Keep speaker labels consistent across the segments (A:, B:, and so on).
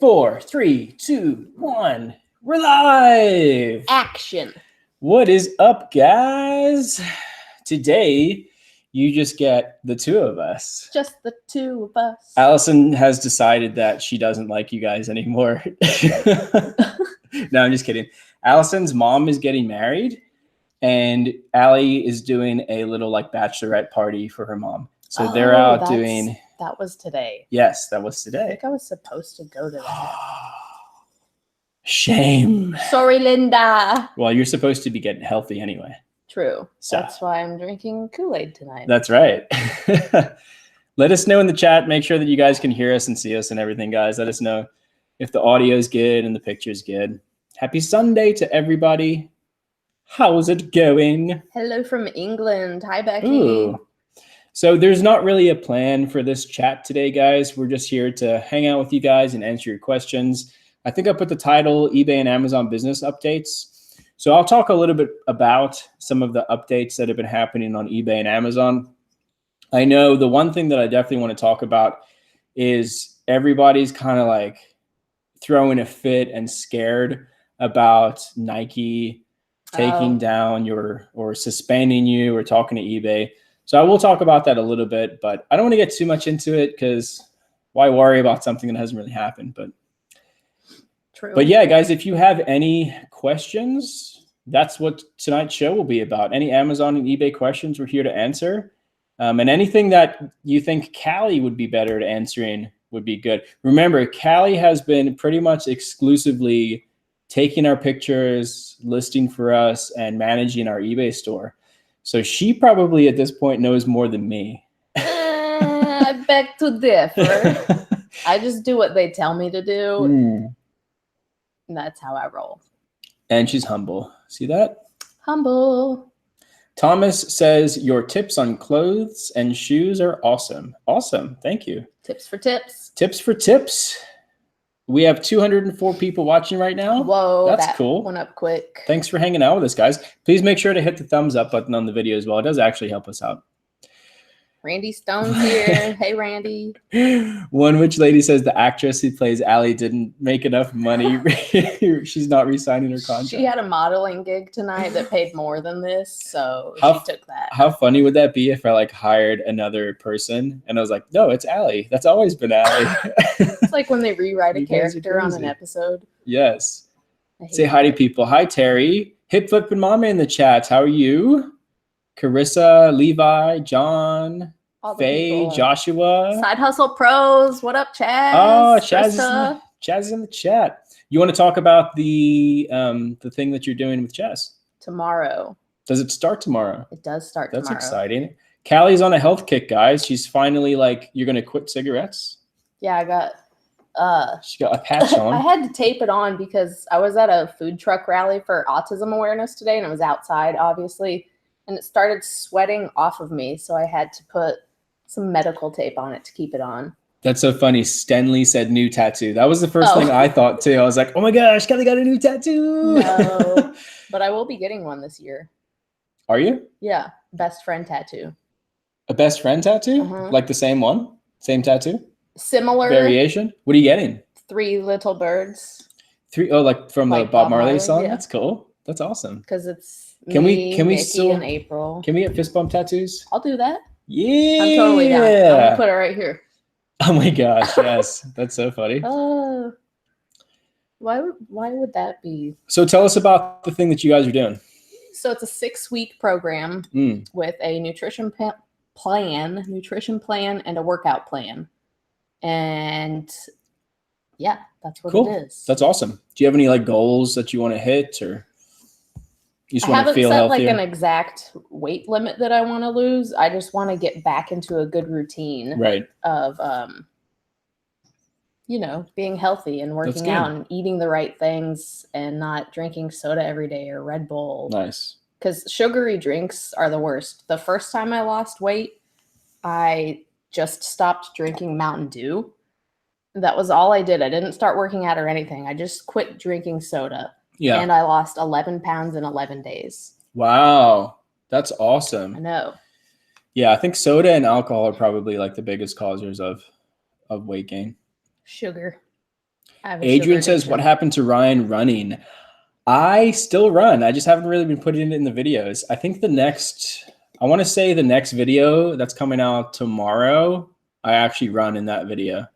A: 4, 3, 2, 1. We're live.
B: Action.
A: What is up, guys? Today, you just get the two of us.
B: Just the two of us.
A: Allison has decided that she doesn't like you guys anymore. No, I'm just kidding. Allison's mom is getting married, and Allie is doing a little like bachelorette party for her mom. So they're out doing.
B: That was today.
A: Yes, that was
B: I
A: today.
B: think I was supposed to go to that.
A: Shame.
B: Sorry, Linda.
A: Well, you're supposed to be getting healthy anyway.
B: True.
A: So.
B: That's why I'm drinking Kool-Aid tonight.
A: That's right. Let us know in the chat. Make sure that you guys can hear us and see us and everything, guys. Let us know if the audio is good and the picture is good. Happy Sunday to everybody. How's it going?
B: Hello from England. Hi, Becky.
A: Ooh. So there's not really a plan for this chat today, guys. We're just here to hang out with you guys and answer your questions. I think I put the title eBay and Amazon business updates. So I'll talk a little bit about some of the updates that have been happening on eBay and Amazon. I know the one thing that I definitely want to talk about is everybody's kind of like throwing a fit and scared about Nike taking down your or suspending you or talking to eBay. So I will talk about that a little bit, but I don't want to get too much into it because why worry about something that hasn't really happened?
B: True.
A: But yeah, guys, if you have any questions, that's what tonight's show will be about. Any Amazon and eBay questions, we're here to answer. And anything that you think Callie would be better at answering would be good. Remember, Callie has been pretty much exclusively taking our pictures, listing for us, and managing our eBay store. So she probably at this point knows more than me.
B: I beg to differ. I just do what they tell me to do. And that's how I roll.
A: And she's humble. See that?
B: Humble.
A: Thomas says, your tips on clothes and shoes are awesome. Awesome. Thank you.
B: Tips for tips.
A: Tips for tips. We have 204 people watching right now.
B: Whoa,
A: that's cool.
B: Went up quick.
A: Thanks for hanging out with us, guys. Please make sure to hit the thumbs up button on the video as well. It does actually help us out.
B: Randy Stone's here. Hey, Randy.
A: One witch lady says the actress who plays Allie didn't make enough money. She's not re-signing her contract.
B: She had a modeling gig tonight that paid more than this, so she took that.
A: How funny would that be if I like hired another person and I was like, no, it's Allie. That's always been Allie.
B: It's like when they rewrite a character on an episode.
A: Yes. Say hi to people. Hi, Terry. Hip Flip and Mama in the chat. How are you? Carissa, Levi, John, Faye, Joshua.
B: Side Hustle Pros. What up, Chaz?
A: Oh, Chaz is in the chat. You want to talk about the thing that you're doing with Chaz?
B: Tomorrow.
A: Does it start tomorrow?
B: It does start tomorrow.
A: That's exciting. Callie's on a health kick, guys. She's finally like, you're going to quit cigarettes?
B: Yeah, I got...
A: she got a patch on.
B: I had to tape it on because I was at a food truck rally for autism awareness today, and I was outside, obviously. And it started sweating off of me, so I had to put some medical tape on it to keep it on.
A: That's so funny. Stenley said new tattoo. That was the first thing I thought, too. I was like, oh, my gosh, Kelly got a new tattoo.
B: No, but I will be getting one this year.
A: Are you?
B: Yeah, best friend tattoo.
A: A best friend tattoo? Like the same one? Same tattoo?
B: Similar.
A: Variation? What are you getting?
B: 3 little birds.
A: 3? Oh, like from the Bob Marley song?
B: Yeah.
A: That's cool. That's awesome.
B: Because it's...
A: Can we
B: Nikki
A: still
B: and April?
A: Can we get fist bump tattoos?
B: I'll do that.
A: Yeah,
B: I'm totally down. I'm gonna put it right here.
A: Oh my gosh, yes, that's so funny.
B: Why would that be?
A: So tell us about the thing that you guys are doing.
B: So it's a 6-week program with a nutrition plan, and a workout plan, and yeah, that's what it is.
A: That's awesome. Do you have any like goals that you want to hit or? You just want to feel
B: healthier? I haven't set
A: healthier?
B: like an exact weight limit that I want to lose. I just want to get back into a good routine,
A: right?
B: Of being healthy and working out and eating the right things and not drinking soda every day or Red Bull.
A: Nice.
B: Because sugary drinks are the worst. The first time I lost weight, I just stopped drinking Mountain Dew. That was all I did. I didn't start working out or anything. I just quit drinking soda. Yeah. And I lost 11 pounds in 11 days.
A: Wow. That's awesome.
B: I know.
A: Yeah, I think soda and alcohol are probably like the biggest causers of weight gain.
B: Sugar. I have a
A: Adrian
B: sugar
A: says, what
B: addiction.
A: happened to Ryan running? I still run. I just haven't really been putting it in the videos. I think I want to say the next video that's coming out tomorrow, I actually run in that video.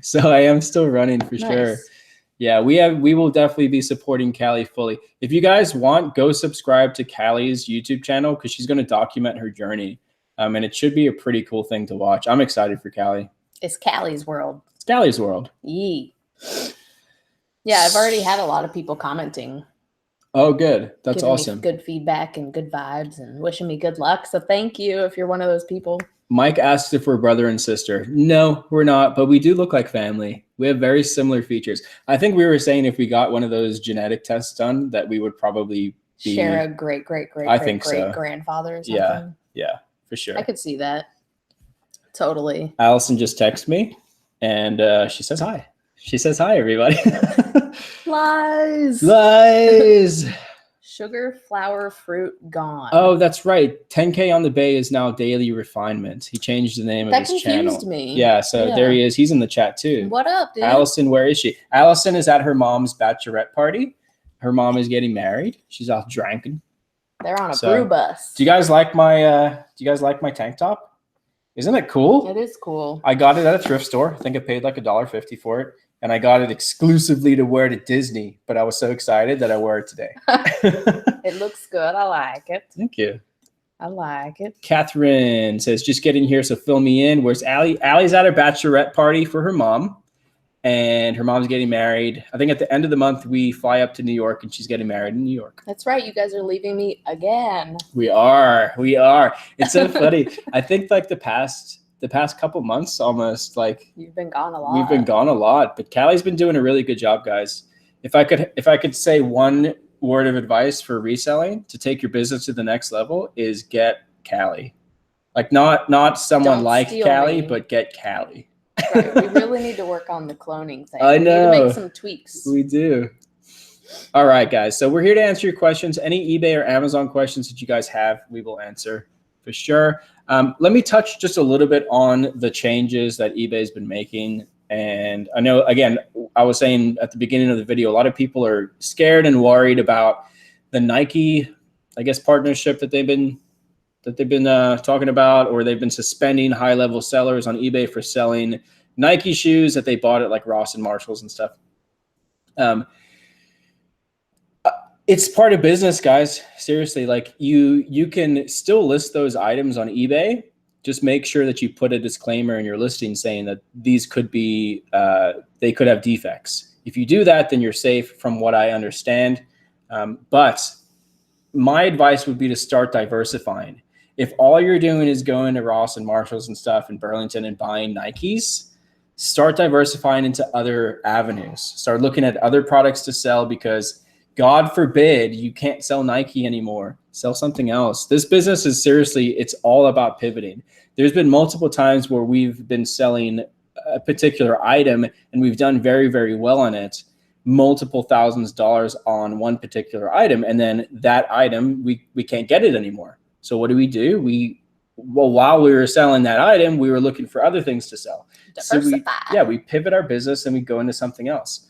A: So I am still running for sure.
B: Nice.
A: Yeah, we will definitely be supporting Callie fully. If you guys want, go subscribe to Callie's YouTube channel because she's going to document her journey. And it should be a pretty cool thing to watch. I'm excited for Callie.
B: It's Callie's world.
A: It's Callie's world.
B: Yee. Yeah, I've already had a lot of people commenting.
A: Oh, good. That's
B: giving
A: awesome.
B: Me good feedback and good vibes and wishing me good luck. So thank you if you're one of those people.
A: Mike asked if we're brother and sister. No, we're not, but we do look like family. We have very similar features. I think we were saying if we got one of those genetic tests done that we would probably
B: share a great grandfather or something.
A: Yeah, for sure.
B: I could see that. Totally.
A: Allison just texted me and she says hi. She says hi, everybody.
B: Lies. Sugar, flour, fruit, gone.
A: Oh, that's right. 10K on the Bay is now Daily Refinement. He changed the name of his channel. That confused me. Yeah, so there he is. He's in the chat too.
B: What up, dude?
A: Allison, where is she? Allison is at her mom's bachelorette party. Her mom is getting married. She's out drinking.
B: They're on a brew bus.
A: Do you guys like my tank top? Isn't it cool?
B: It is cool.
A: I got it at a thrift store. I think I paid like $1.50 for it. And I got it exclusively to wear to Disney, but I was so excited that I wore it today.
B: It looks good. I like it.
A: Thank you.
B: I like it.
A: Catherine says, just getting here, so fill me in. Where's Allie? Allie's at her bachelorette party for her mom, and her mom's getting married. I think at the end of the month, we fly up to New York, and she's getting married in New York.
B: That's right. You guys are leaving me again.
A: We are. It's so funny. I think like the past couple months, almost like
B: you've been gone a lot.
A: We've been gone a lot, but Callie's been doing a really good job, guys. If I could say one word of advice for reselling to take your business to the next level is get Callie. Like not someone like Callie, but get Callie.
B: Right. We really need to work on the cloning thing.
A: I know.
B: We need to make some tweaks.
A: We do. All right, guys. So we're here to answer your questions. Any eBay or Amazon questions that you guys have, we will answer for sure. Let me touch just a little bit on the changes that eBay's been making. And I know, again, I was saying at the beginning of the video, a lot of people are scared and worried about the Nike, I guess, partnership that they've been talking about, or they've been suspending high-level sellers on eBay for selling Nike shoes that they bought at like Ross and Marshalls and stuff. It's part of business, guys. Seriously, like you can still list those items on eBay. Just make sure that you put a disclaimer in your listing saying that these could be, they could have defects. If you do that, then you're safe from what I understand. But my advice would be to start diversifying. If all you're doing is going to Ross and Marshalls and stuff in Burlington and buying Nikes, start diversifying into other avenues. Start looking at other products to sell, because God forbid you can't sell Nike anymore. Sell something else. This business is seriously, it's all about pivoting. There's been multiple times where we've been selling a particular item and we've done very, very well on it, multiple thousands of dollars on one particular item. And then that item, we can't get it anymore. So what do? While we were selling that item, we were looking for other things to sell.
B: Diversify.
A: So we pivot our business and we go into something else.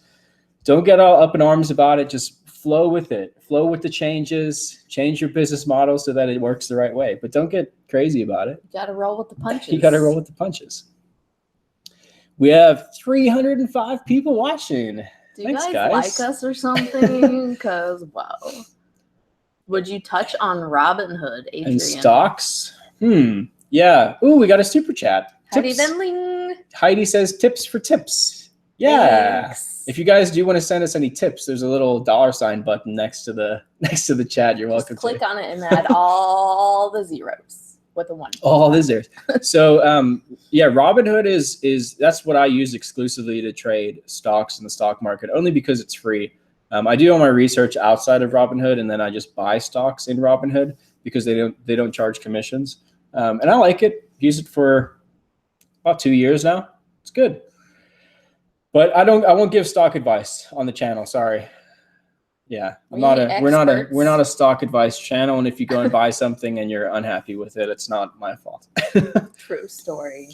A: Don't get all up in arms about it. Just flow with it. Flow with the changes. Change your business model so that it works the right way. But don't get crazy about it.
B: You got to roll with the punches.
A: You got to roll with the punches. We have 305 people watching.
B: Do you guys like us or something? Because, wow. Would you touch on Robinhood, Adrian?
A: And stocks? Yeah. Ooh, we got a super chat.
B: Heidi Denling.
A: Heidi says tips for tips. Yeah.
B: Thanks.
A: If you guys do want to send us any tips, there's a little $sign button next to the chat. You're welcome.
B: Just click on it and add all the zeros with a 1.
A: All the zeros. So yeah, Robinhood is that's what I use exclusively to trade stocks in the stock market, only because it's free. I do all my research outside of Robinhood, and then I just buy stocks in Robinhood because they don't charge commissions. And I like it. Use it for about 2 years now. It's good. But I won't give stock advice on the channel. Sorry. Yeah, we're not a stock advice channel. And if you go and buy something and you're unhappy with it, it's not my fault.
B: True story.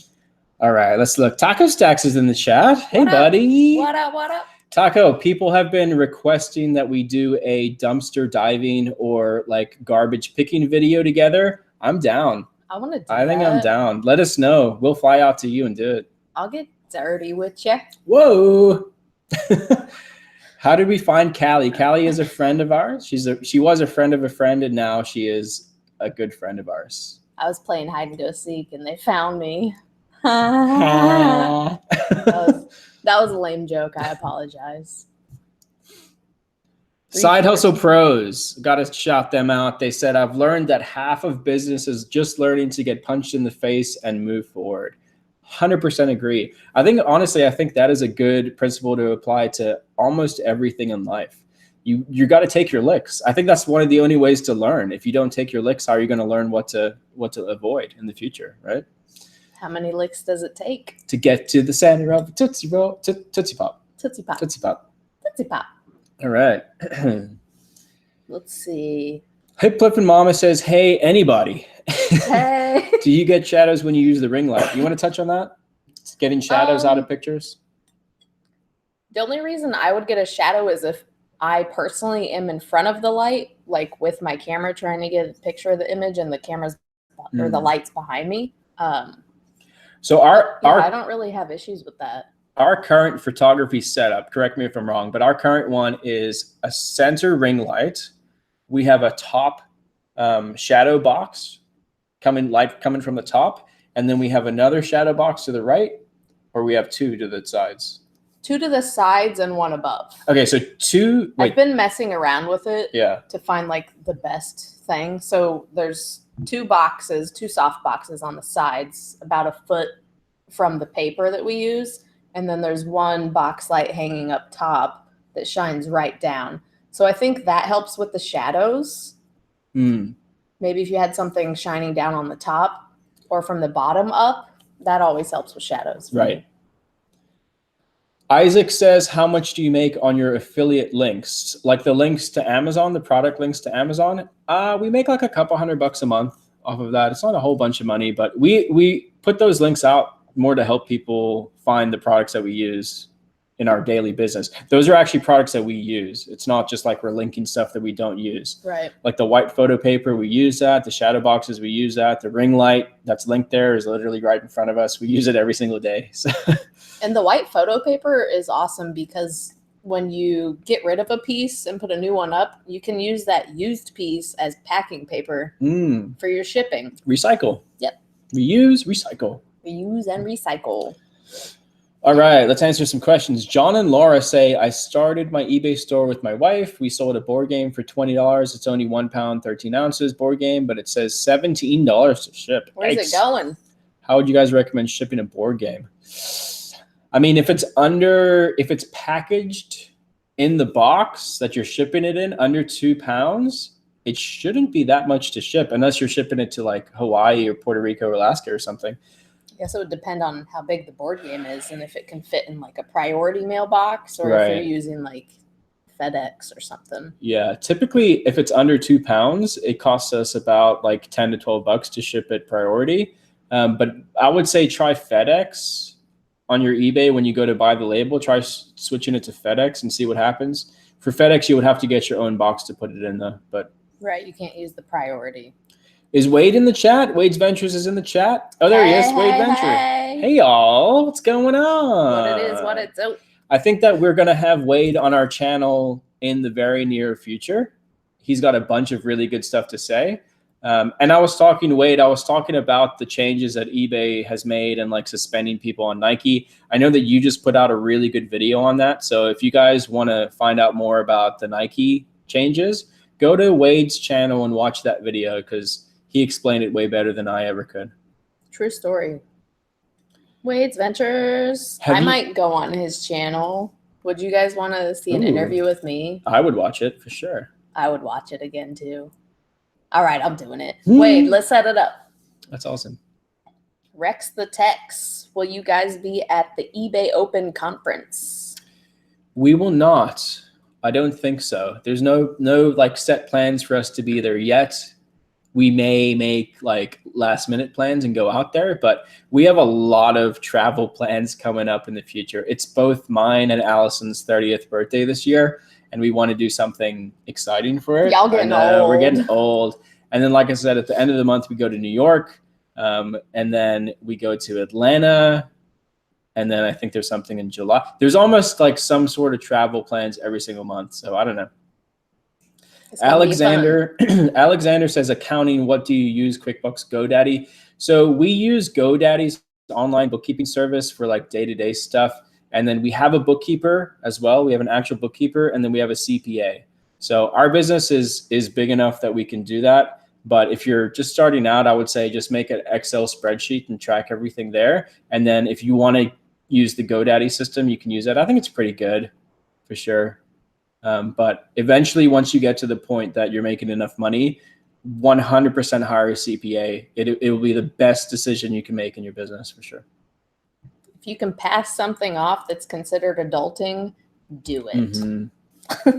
A: All right, let's look. Taco Stacks is in the chat. Hey,
B: What up?
A: buddy.
B: What up? What up?
A: Taco, people have been requesting that we do a dumpster diving or like garbage picking video together. I'm down.
B: I want to do
A: I think
B: that.
A: I'm down. Let us know. We'll fly out to you and do it.
B: I'll get dirty with you.
A: Whoa. How did we find Callie? Callie is a friend of ours. She was a friend of a friend, and now she is a good friend of ours.
B: I was playing hide and go seek, and they found me.
A: That
B: That was a lame joke. I apologize.
A: Side Hustle Pros, got to shout them out. They said, I've learned that half of business is just learning to get punched in the face and move forward. 100% agree. I think that is a good principle to apply to almost everything in life. You got to take your licks. I think that's one of the only ways to learn. If you don't take your licks, how are you going to learn what to avoid in the future, right?
B: How many licks does it take
A: to get to the center of Tootsie Roll? Tootsie Pop.
B: Tootsie Pop.
A: Tootsie Pop.
B: Tootsie Pop.
A: All right.
B: Let's see.
A: Hip Flippin' Mama says, hey, anybody.
B: Hey.
A: Do you get shadows when you use the ring light? You want to touch on that? It's getting shadows out of pictures?
B: The only reason I would get a shadow is if I personally am in front of the light, like with my camera trying to get a picture of the image and the camera's or the light's behind me.
A: So
B: I don't really have issues with that.
A: Our current photography setup, correct me if I'm wrong, but our current one is a center ring light. We have a top shadow box coming from the top, and then we have another shadow box to the right, or we have two to the sides.
B: Two to the sides and one above.
A: Okay, so two.
B: I've been messing around with it
A: to
B: find like the best thing. So there's two soft boxes on the sides, about a foot from the paper that we use. And then there's one box light hanging up top that shines right down. So I think that helps with the shadows. Maybe if you had something shining down on the top or from the bottom up, that always helps with shadows.
A: Right. Isaac says, how much do you make on your affiliate links? Like the links to Amazon, the product links to Amazon? We make like a couple $100 a month off of that. It's not a whole bunch of money, but we put those links out more to help people find the products that we use in our daily business. Those are actually products that we use. It's not just like we're linking stuff that we don't use.
B: Right.
A: Like the white photo paper, we use that. The shadow boxes, we use that. The ring light that's linked there is literally right in front of us. We use it every single day. So.
B: And the white photo paper is awesome because when you get rid of a piece and put a new one up, you can use that used piece as packing paper for your shipping.
A: Recycle.
B: Yep.
A: Reuse, recycle.
B: Reuse and recycle.
A: All right, let's answer some questions. John and Laura say, I started my eBay store with my wife. We sold a board game for $20. It's only 1 pound, 13 ounces board game, but it says $17 to ship.
B: Where's it going?
A: How would you guys recommend shipping a board game? I mean, if it's packaged in the box that you're shipping it in under 2 pounds, it shouldn't be that much to ship unless you're shipping it to like Hawaii or Puerto Rico or Alaska or something. I
B: guess it would depend on how big the board game is and if it can fit in like a priority mailbox or if you're using like FedEx or something.
A: Yeah, typically if it's under 2 pounds, it costs us about like $10 to $12 to ship it priority. But I would say try FedEx on your eBay when you go to buy the label. Try switching it to FedEx and see what happens. For FedEx, you would have to get your own box to put it in though. But
B: right, you can't use the priority.
A: Is Wade in the chat? Wade's Ventures is in the chat. Oh, there he is. Wade Venture. Hey, y'all. What's going on?
B: What it is, what it's out.
A: I think that we're going to have Wade on our channel in the very near future. He's got a bunch of really good stuff to say. And I was talking to Wade. I was talking about the changes that eBay has made and like suspending people on Nike. I know that you just put out a really good video on that. So if you guys want to find out more about the Nike changes, go to Wade's channel and watch that video because he explained it way better than I ever could.
B: True story. Wade's Ventures. I might go on his channel. Would you guys want to see an interview with me?
A: I would watch it for sure.
B: I would watch it again too. All right, I'm doing it. Wade, let's set it up.
A: That's awesome.
B: Rex the Tex. Will you guys be at the eBay Open Conference?
A: We will not. I don't think so. There's no like set plans for us to be there yet. we may make like last minute plans and go out there, but we have a lot of travel plans coming up in the future. It's both mine and Allison's 30th birthday this year, and we want to do something exciting for it.
B: Y'all getting old.
A: We're getting old. And then, like I said, at the end of the month, we go to New York, and then we go to Atlanta, and then I think there's something in July. There's almost like some sort of travel plans every single month. So I don't know. Alexander says, accounting, what do you use? QuickBooks, GoDaddy. So we use GoDaddy's online bookkeeping service for like day-to-day stuff. And then we have a bookkeeper as well. We have an actual bookkeeper, and then we have a CPA. So our business is big enough that we can do that. But if you're just starting out, I would say just make an Excel spreadsheet and track everything there. And then if you want to use the GoDaddy system, you can use that. I think it's pretty good for sure. But eventually, once you get to the point that you're making enough money, 100% hire a CPA. It will be the best decision you can make in your business for sure.
B: If you can pass something off that's considered adulting, do it.
A: Mm-hmm.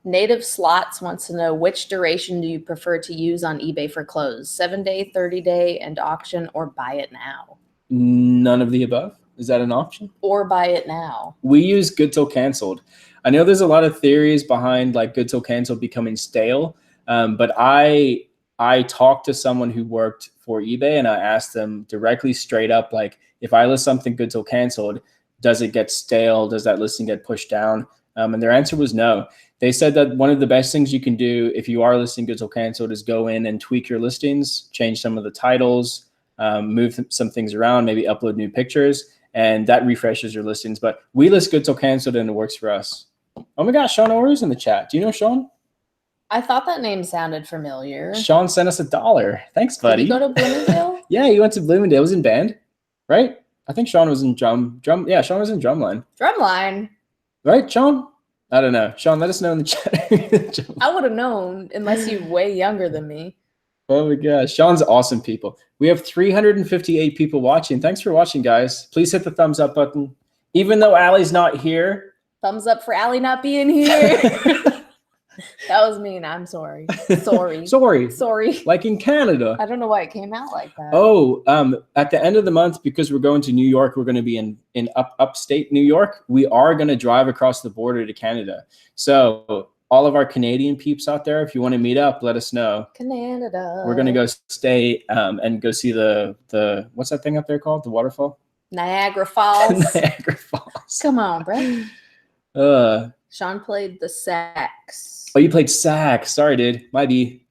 B: Native Slots wants to know, which duration do you prefer to use on eBay for clothes? 7-day, 30-day, and auction, or buy it now?
A: None of the above. Is that an option?
B: Or buy it now.
A: We use good till canceled. I know there's a lot of theories behind like good till canceled becoming stale, but I talked to someone who worked for eBay, and I asked them directly, straight up, like, if I list something good till canceled, does it get stale? Does that listing get pushed down? And their answer was no. They said that one of the best things you can do if you are listing good till canceled is go in and tweak your listings, change some of the titles, move some things around, maybe upload new pictures, and that refreshes your listings. But we list good till canceled, and it works for us. Oh my gosh, Sean Orr's in the chat. Do you know Sean?
B: I thought that name sounded familiar.
A: Sean sent us $1. Thanks, buddy.
B: Did you go to Bloomingdale?
A: Yeah, he went to Bloomingdale. He was in band, right? I think Sean was in drum. Yeah, Sean was in drumline.
B: Drumline.
A: Right, Sean? I don't know. Sean, let us know in the chat.
B: I would have known, unless you're way younger than me.
A: Oh my gosh. Sean's awesome people. We have 358 people watching. Thanks for watching, guys. Please hit the thumbs up button. Even though Allie's not here.
B: Thumbs up for Allie not being here. That was mean. I'm sorry. Sorry.
A: Like in Canada.
B: I don't know why it came out like that.
A: Oh, at the end of the month, because we're going to New York, we're going to be in upstate New York. We are going to drive across the border to Canada. So all of our Canadian peeps out there, if you want to meet up, let us know.
B: Canada.
A: We're going to go stay and go see the what's that thing up there called? The waterfall?
B: Niagara Falls.
A: Niagara Falls.
B: Come on, bro. Sean played the sax.
A: Oh, you played sax. Sorry, dude. Might be.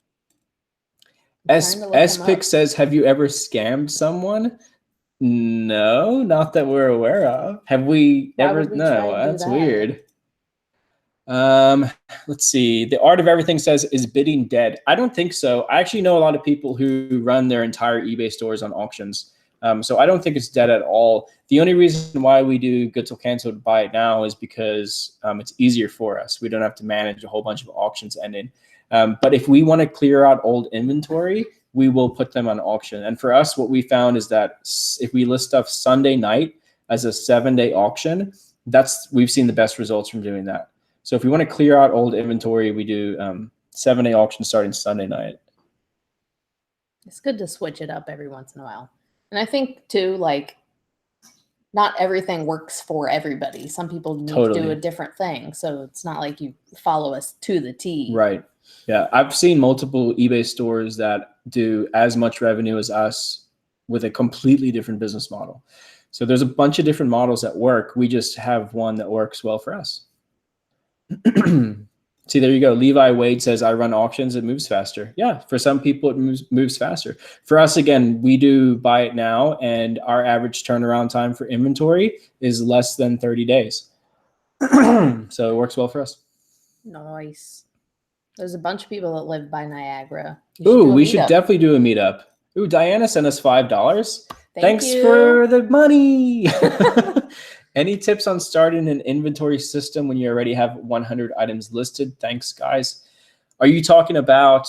A: S-Pick says, have you ever scammed someone? No, not that we're aware of. Have we ever? No, that's weird. Let's see. The Art of Everything says, is bidding dead? I don't think so. I actually know a lot of people who run their entire eBay stores on auctions. So I don't think it's dead at all. The only reason why we do good till canceled, buy it now, is because it's easier for us. We don't have to manage a whole bunch of auctions ending. But if we want to clear out old inventory, we will put them on auction. And for us, what we found is that if we list stuff Sunday night as a 7-day auction, we've seen the best results from doing that. So if we want to clear out old inventory, we do 7-day auction starting Sunday night.
B: It's good to switch it up every once in a while. And I think too, like, not everything works for everybody. Some people need to do a different thing. So it's not like you follow us to the T.
A: Right. Yeah. I've seen multiple eBay stores that do as much revenue as us with a completely different business model. So there's a bunch of different models that work. We just have one that works well for us. See, there you go. Levi Wade says, I run auctions. It moves faster. Yeah, for some people, it moves faster. For us, again, we do buy it now, and our average turnaround time for inventory is less than 30 days. So it works well for us.
B: Nice. There's a bunch of people that live by Niagara.
A: Ooh, we should definitely do a meetup. Ooh, Diana sent us $5. Thanks
B: you.
A: For the money. Any tips on starting an inventory system when you already have 100 items listed? Thanks, guys. Are you talking about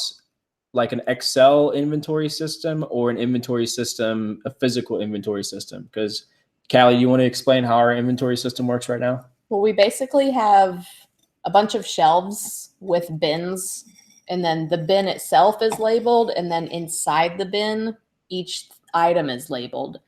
A: like an Excel inventory system or an inventory system, a physical inventory system? Because, Callie, you want to explain how our inventory system works right now?
B: Well, we basically have a bunch of shelves with bins And then the bin itself is labeled, and then inside the bin, each item is labeled.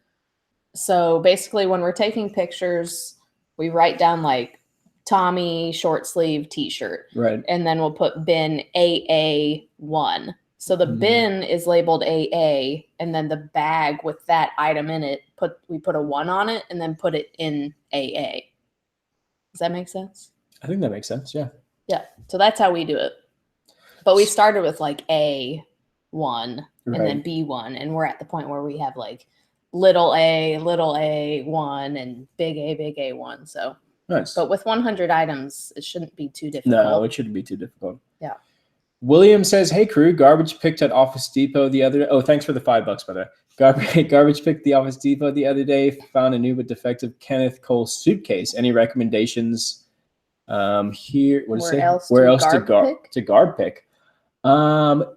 B: So basically, when we're taking pictures, we write down like Tommy short sleeve t-shirt.
A: Right.
B: And then we'll put bin AA1. So the bin is labeled AA, and then the bag with that item in it, we put a 1 on it and then put it in AA. Does that make sense?
A: I think that makes sense. Yeah.
B: Yeah. So that's how we do it. But we started with like A1 and then B1, and we're at the point where we have like little A1, and big A1. So
A: nice.
B: But with 100 items, it shouldn't be too difficult.
A: No, it shouldn't be too difficult.
B: Yeah.
A: William says, "Hey crew, garbage picked at Office Depot the other day." Oh, thanks for the $5, by the way. Garbage picked the Office Depot the other day. Found a new but defective Kenneth Cole suitcase. Any recommendations? Here, what does it say? Where else to garb pick?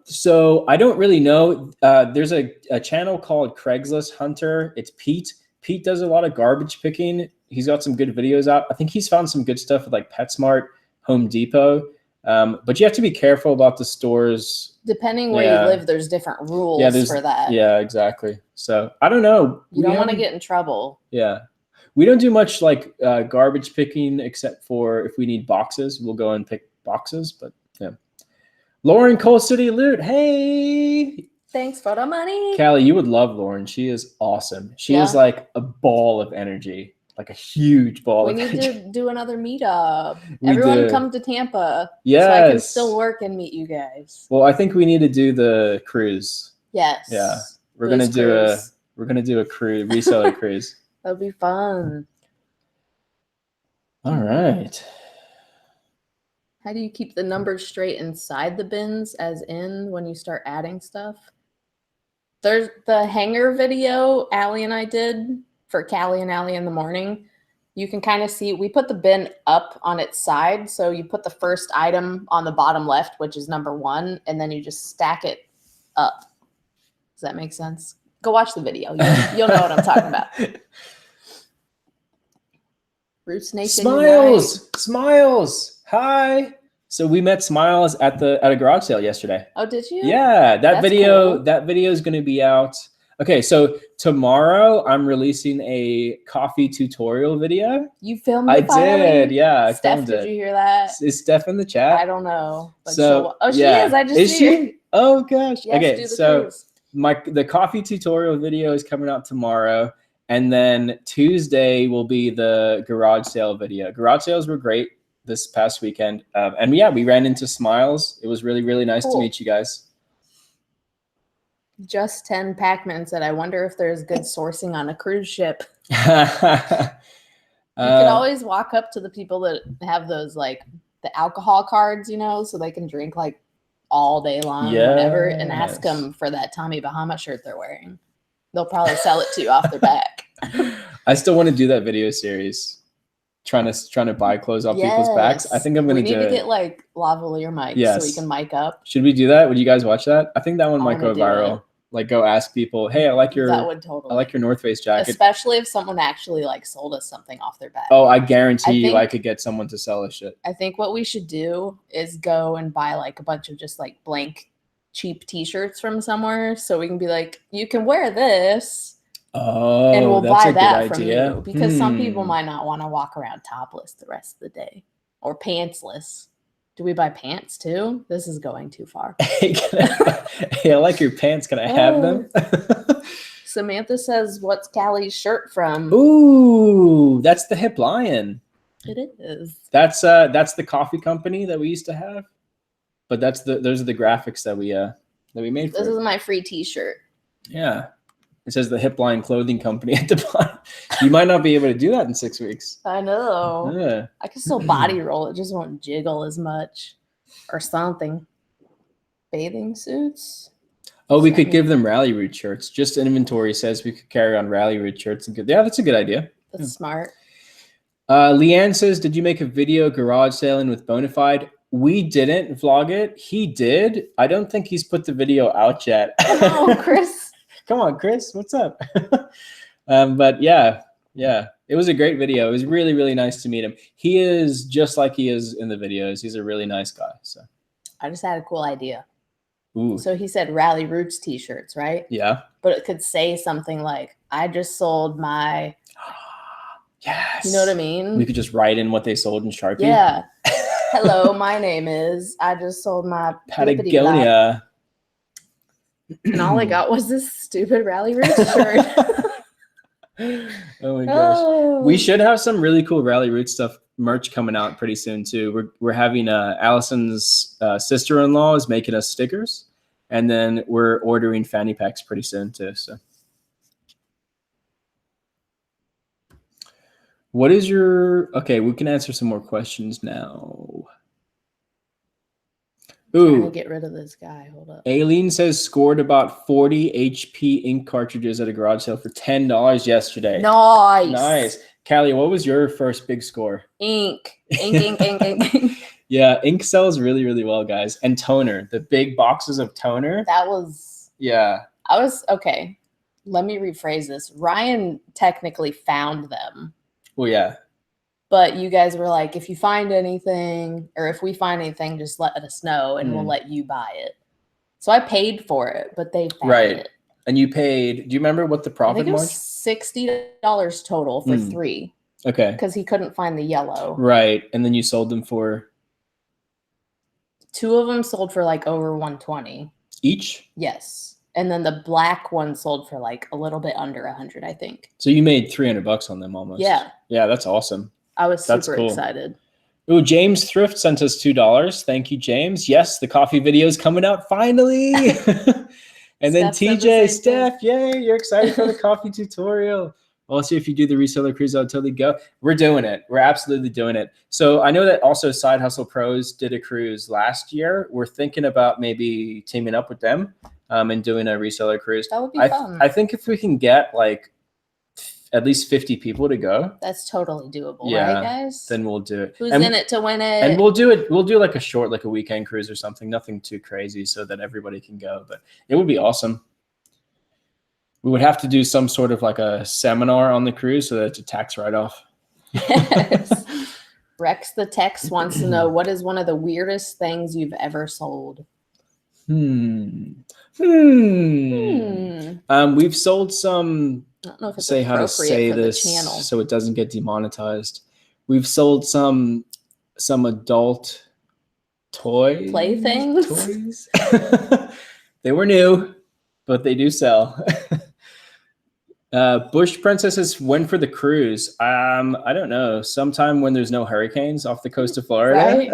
A: So I don't really know. There's a channel called Craigslist Hunter. It's Pete. Pete does a lot of garbage picking. He's got some good videos out. I think he's found some good stuff at like PetSmart, Home Depot. But you have to be careful about the stores.
B: Depending where you live, there's different rules for that.
A: Yeah, exactly. So I don't know.
B: You don't want to get in trouble.
A: Yeah. We don't do much like garbage picking, except for if we need boxes, we'll go and pick boxes. But yeah. Lauren, Coal City Loot. Hey.
B: Thanks for the money.
A: Callie, you would love Lauren. She is awesome. She is like a ball of energy. Like a huge ball.
B: We need to do another meetup. Everyone come to Tampa.
A: Yes.
B: So I can still work and meet you guys.
A: Well, I think we need to do the cruise.
B: Yes.
A: Yeah. We're gonna do a cruise, reseller cruise.
B: That'll be fun.
A: All right.
B: How do you keep the numbers straight inside the bins, as in when you start adding stuff? There's the hanger video Allie and I did for Callie and Allie in the morning. You can kind of see, we put the bin up on its side. So you put the first item on the bottom left, which is number 1, and then you just stack it up. Does that make sense? Go watch the video. You'll know what I'm talking about. Roots Nation.
A: Smiles. Hi. So we met Smiles at a garage sale yesterday.
B: Oh, did you?
A: Yeah,
B: That's
A: video
B: cool.
A: That video is going to be out. Okay, so tomorrow I'm releasing a coffee tutorial video.
B: You filmed
A: I
B: it finally?
A: did, yeah. I
B: Steph,
A: filmed it.
B: did you hear that?
A: Is Steph in the chat?
B: I don't know. But
A: so,
B: she is. I just see her.
A: Oh gosh.
B: Yes,
A: okay, so the coffee tutorial video is coming out tomorrow, and then Tuesday will be the garage sale video. Garage sales were great this past weekend, and yeah, we ran into Smiles. It was really, really nice to meet you guys.
B: Just 10 Pac-Man said, I wonder if there's good sourcing on a cruise ship. You could always walk up to the people that have those, like, the alcohol cards, so they can drink, like, all day long, whatever, and ask them for that Tommy Bahama shirt they're wearing. They'll probably sell it to you off their back.
A: I still want to do that video series. Trying to buy clothes off people's backs. I think I'm going to do it.
B: We need to get like lavalier mics so we can mic up.
A: Should we do that? Would you guys watch that? I think that one might go viral. Like go ask people, hey, I like your North Face jacket.
B: Especially if someone actually like sold us something off their back.
A: Oh, I guarantee you I could get someone to sell us shit.
B: I think what we should do is go and buy like a bunch of just like blank cheap t-shirts from somewhere so we can be like, you can wear this.
A: Oh,
B: and we'll
A: that's
B: buy
A: a
B: that
A: good
B: from
A: idea.
B: you because some people might not want to walk around topless the rest of the day or pantsless. Do we buy pants too? This is going too far.
A: Hey, I like your pants. Can I have them?
B: Samantha says, "What's Callie's shirt from?"
A: Ooh, that's the Hip Lion.
B: It is.
A: That's the coffee company that we used to have, but those are the graphics that we made.
B: This is my free T-shirt.
A: Yeah. It says the Hip Line Clothing Company at the bottom. You might not be able to do that in 6 weeks.
B: I know.
A: Yeah.
B: I can still body roll. It just won't jiggle as much or something. Bathing suits?
A: Oh, we could give them Rally Root shirts. Just inventory says we could carry on Rally Root shirts. Yeah, that's a good idea.
B: That's smart.
A: Leanne says, did you make a video garage sailing with Bonafide? We didn't vlog it. He did. I don't think he's put the video out yet.
B: Oh, Chris.
A: Come on, Chris, what's up? But yeah, it was a great video. It was really, really nice to meet him. He is just like he is in the videos. He's a really nice guy. So
B: I just had a cool idea.
A: Ooh.
B: So he said Rally Roots t-shirts, right?
A: Yeah.
B: But it could say something like, I just sold my,
A: Yes.
B: you know what I mean?
A: We could just write in what they sold in Sharpie.
B: Yeah. Hello, my name is, I just sold my
A: Patagonia.
B: And all I got was this stupid Rally Roots shirt.
A: Oh my gosh. We should have some really cool Rally Roots stuff merch coming out pretty soon too. We're having Allison's sister-in-law is making us stickers, and then we're ordering fanny packs pretty soon too. So what is your okay, we can answer some more questions now.
B: Trying to
A: Ooh,
B: get rid of this guy. Hold up.
A: Aileen says scored about 40 HP ink cartridges at a garage sale for $10 yesterday.
B: Nice.
A: Callie, what was your first big score?
B: Ink.
A: Yeah, ink sells really, really well, guys. And toner, the big boxes of toner.
B: That was.
A: Yeah.
B: Okay. Let me rephrase this. Ryan technically found them.
A: Well, yeah.
B: But you guys were like, if you find anything, or if we find anything, just let us know and we'll let you buy it. So I paid for it, but they found it.
A: And you paid, do you remember what the profit
B: was?
A: was?
B: $60 total for 3.
A: Okay.
B: Because he couldn't find the yellow.
A: Right. And then you sold them for?
B: 2 of them sold for like over $120
A: each?
B: Yes. And then the black one sold for like a little bit under $100, I think.
A: So you made $300 on them almost.
B: Yeah.
A: Yeah, that's awesome.
B: I was super excited.
A: Oh, James Thrift sent us $2. Thank you, James. Yes, the coffee video is coming out finally. And then TJ, Steph, yay, you're excited for the coffee tutorial. Also, if you do the reseller cruise, I'll totally go. We're doing it. We're absolutely doing it. So I know that also Side Hustle Pros did a cruise last year. We're thinking about maybe teaming up with them and doing a reseller cruise.
B: That would be fun.
A: I think if we can get like at least 50 people to go.
B: That's totally doable, right, guys?
A: Then we'll do it.
B: Who's in it to win it?
A: And we'll do it. We'll do like a short, like a weekend cruise or something. Nothing too crazy so that everybody can go. But it would be awesome. We would have to do some sort of like a seminar on the cruise so that it's a tax write-off.
B: Yes. Rex the Tex wants to know, what is one of the weirdest things you've ever sold?
A: We've sold some.
B: I don't know if it's
A: say how to say
B: for
A: this
B: the channel.
A: So it doesn't get demonetized. We've sold some adult
B: playthings.
A: They were new, but they do sell. Bush Princesses went for the cruise. I don't know. Sometime when there's no hurricanes off the coast of Florida.
B: Right?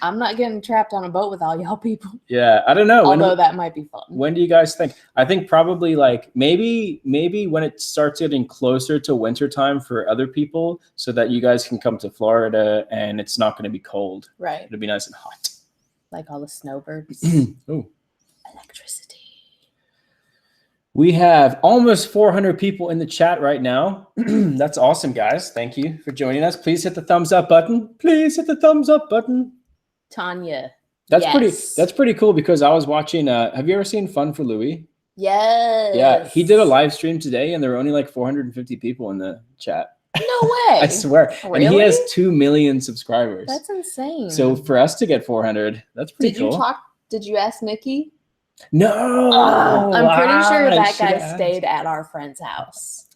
B: I'm not getting trapped on a boat with all y'all people.
A: Yeah, I don't know.
B: Although that might be fun.
A: When do you guys think? I think probably like maybe when it starts getting closer to wintertime for other people so that you guys can come to Florida and it's not going to be cold.
B: Right.
A: It'll be nice and hot.
B: Like all the snowbirds.
A: Oh.
B: Electricity.
A: We have almost 400 people in the chat right now. That's awesome, guys. Thank you for joining us. Please hit the thumbs up button. Please hit the thumbs up button.
B: Tanya.
A: That's pretty cool because I was watching. Have you ever seen Fun for Louie?
B: Yes.
A: Yeah, he did a live stream today, and there were only like 450 people in the chat.
B: No way.
A: I swear.
B: Really?
A: And he has 2 million subscribers.
B: That's insane.
A: So for us to get 400, that's pretty cool.
B: Did you ask Nikki?
A: No.
B: I'm pretty sure that guy stayed at our friend's house.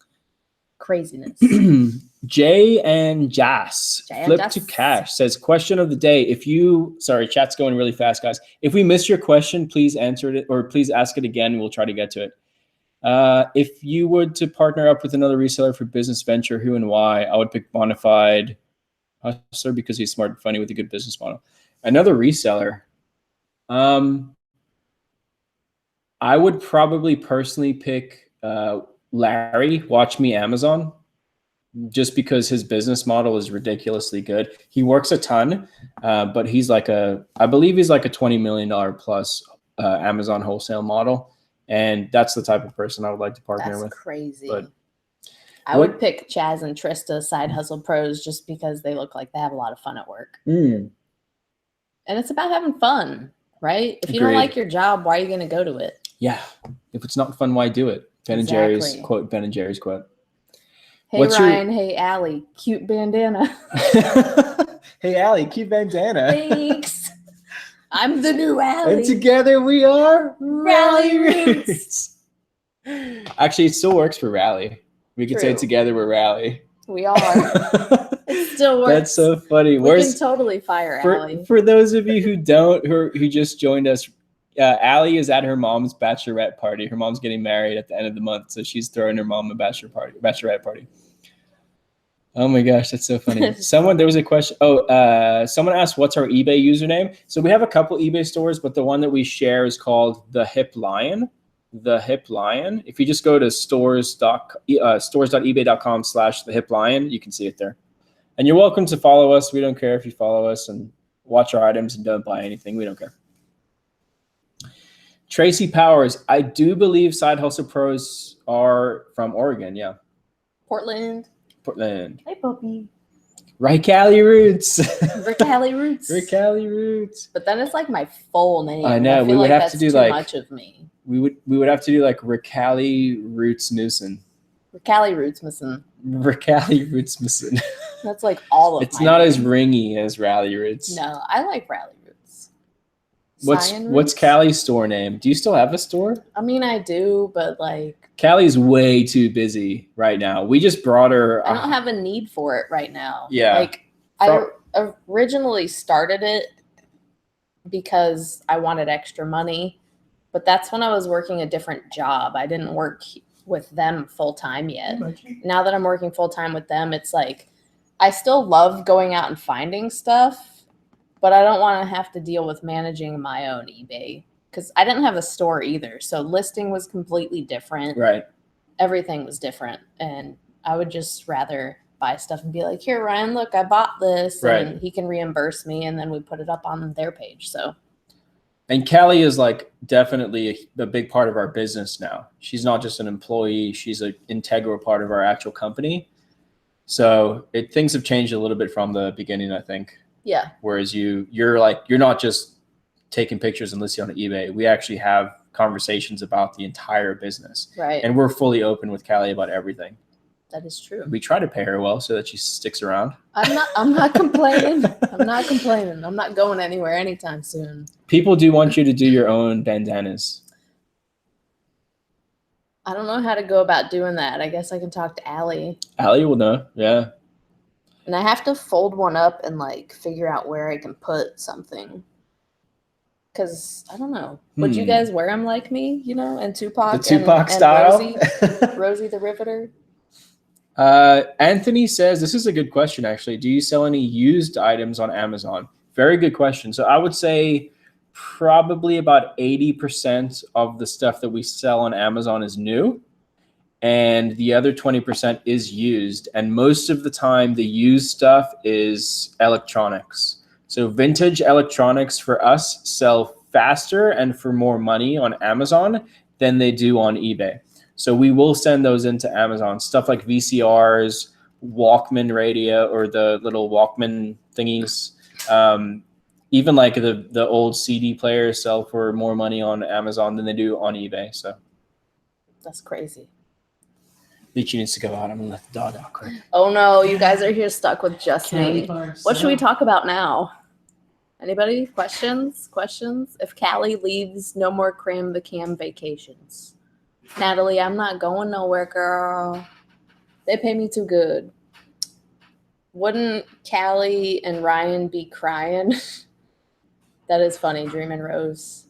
B: Craziness.
A: Jay and Jas flip to cash says, question of the day. Sorry, chat's going really fast, guys. If we missed your question, please answer it or please ask it again. We'll try to get to it. If you were to partner up with another reseller for business venture, who and why? I would pick Bonafide Hustler because he's smart and funny with a good business model. Another reseller. I would probably personally pick Larry, Watch Me Amazon, just because his business model is ridiculously good. He works a ton, but he's like I believe he's like a $20 million plus Amazon wholesale model. And that's the type of person I would like to partner with.
B: That's crazy.
A: But
B: I would pick Chaz and Trista, Side Hustle Pros, just because they look like they have a lot of fun at work. And it's about having fun, right? If you don't like your job, why are you going to go to it?
A: Yeah. If it's not fun, why do it? Ben and Jerry's quote.
B: Hey, Ryan. Hey, Allie. Cute bandana.
A: Hey, Allie. Cute bandana.
B: Thanks. I'm the new Ralli.
A: And together we are
B: Ralli Roots.
A: Actually, it still works for Ralli. We could say
B: True.
A: together we're Ralli.
B: We are. It still works.
A: That's so funny.
B: We can totally fire Allie.
A: For those of you who just joined us, Allie is at her mom's bachelorette party. Her mom's getting married at the end of the month, so she's throwing her mom a bachelorette party. Oh my gosh, that's so funny. There was a question. Someone asked, what's our eBay username? So we have a couple eBay stores, but the one that we share is called The Hip Lion. The Hip Lion. If you just go to stores.ebay.com/The Hip Lion, you can see it there. And you're welcome to follow us. We don't care if you follow us and watch our items and don't buy anything. We don't care. Tracy Powers. I do believe Side Hustle Pros are from Oregon. Yeah.
B: Portland.
A: Hey,
B: puppy.
A: Ralli Roots.
B: Ralli Roots.
A: Ralli Roots.
B: But then it's like my full name.
A: I know. We would have to do
B: too much of me.
A: We would have to do like Ralli Roots Newson.
B: Ralli Roots Newson.
A: Ralli Roots Newson.
B: That's like all of
A: It's not as ringy as Ralli Roots.
B: No, I like Ralli Roots.
A: What's Callie's store name? Do you still have a store?
B: I mean, I do, but like
A: Callie's way too busy right now. We just brought her.
B: I don't have a need for it right now.
A: Yeah.
B: Like I originally started it because I wanted extra money, but that's when I was working a different job. I didn't work with them full time yet. Now that I'm working full time with them, it's like I still love going out and finding stuff, but I don't want to have to deal with managing my own eBay because I didn't have a store either. So listing was completely different.
A: Right.
B: Everything was different. And I would just rather buy stuff and be like, here, Ryan, look, I bought this.
A: Right.
B: And he can reimburse me. And then we put it up on their page. So.
A: And Callie is like definitely a big part of our business now. She's not just an employee. She's an integral part of our actual company. So things have changed a little bit from the beginning, I think.
B: Yeah.
A: Whereas you're not just taking pictures and listing on eBay. We actually have conversations about the entire business.
B: Right.
A: And we're fully open with Callie about everything.
B: That is true.
A: We try to pay her well so that she sticks around.
B: I'm not complaining. I'm not complaining. I'm not going anywhere anytime soon.
A: People do want you to do your own bandanas.
B: I don't know how to go about doing that. I guess I can talk to Allie.
A: Allie will know. Yeah.
B: And I have to fold one up and like figure out where I can put something. Because I don't know. Would you guys wear them like me, and Tupac?
A: The Tupac style?
B: Rosie the Riveter?
A: Anthony says, this is a good question, actually. Do you sell any used items on Amazon? Very good question. So I would say probably about 80% of the stuff that we sell on Amazon is new. And the other 20% is used. And most of the time, the used stuff is electronics. So vintage electronics for us sell faster and for more money on Amazon than they do on eBay. So we will send those into Amazon. Stuff like VCRs, Walkman radio, or the little Walkman thingies. Even like the old CD players sell for more money on Amazon than they do on eBay. So
B: that's crazy.
A: Leechy needs to go out. I'm going to let the dog out quick.
B: Oh, no. You guys are here stuck with just me. What should we talk about now? Anybody? Questions? If Callie leaves, no more cram the cam vacations. Natalie, I'm not going nowhere, girl. They pay me too good. Wouldn't Callie and Ryan be crying? That is funny, Dream and Rose.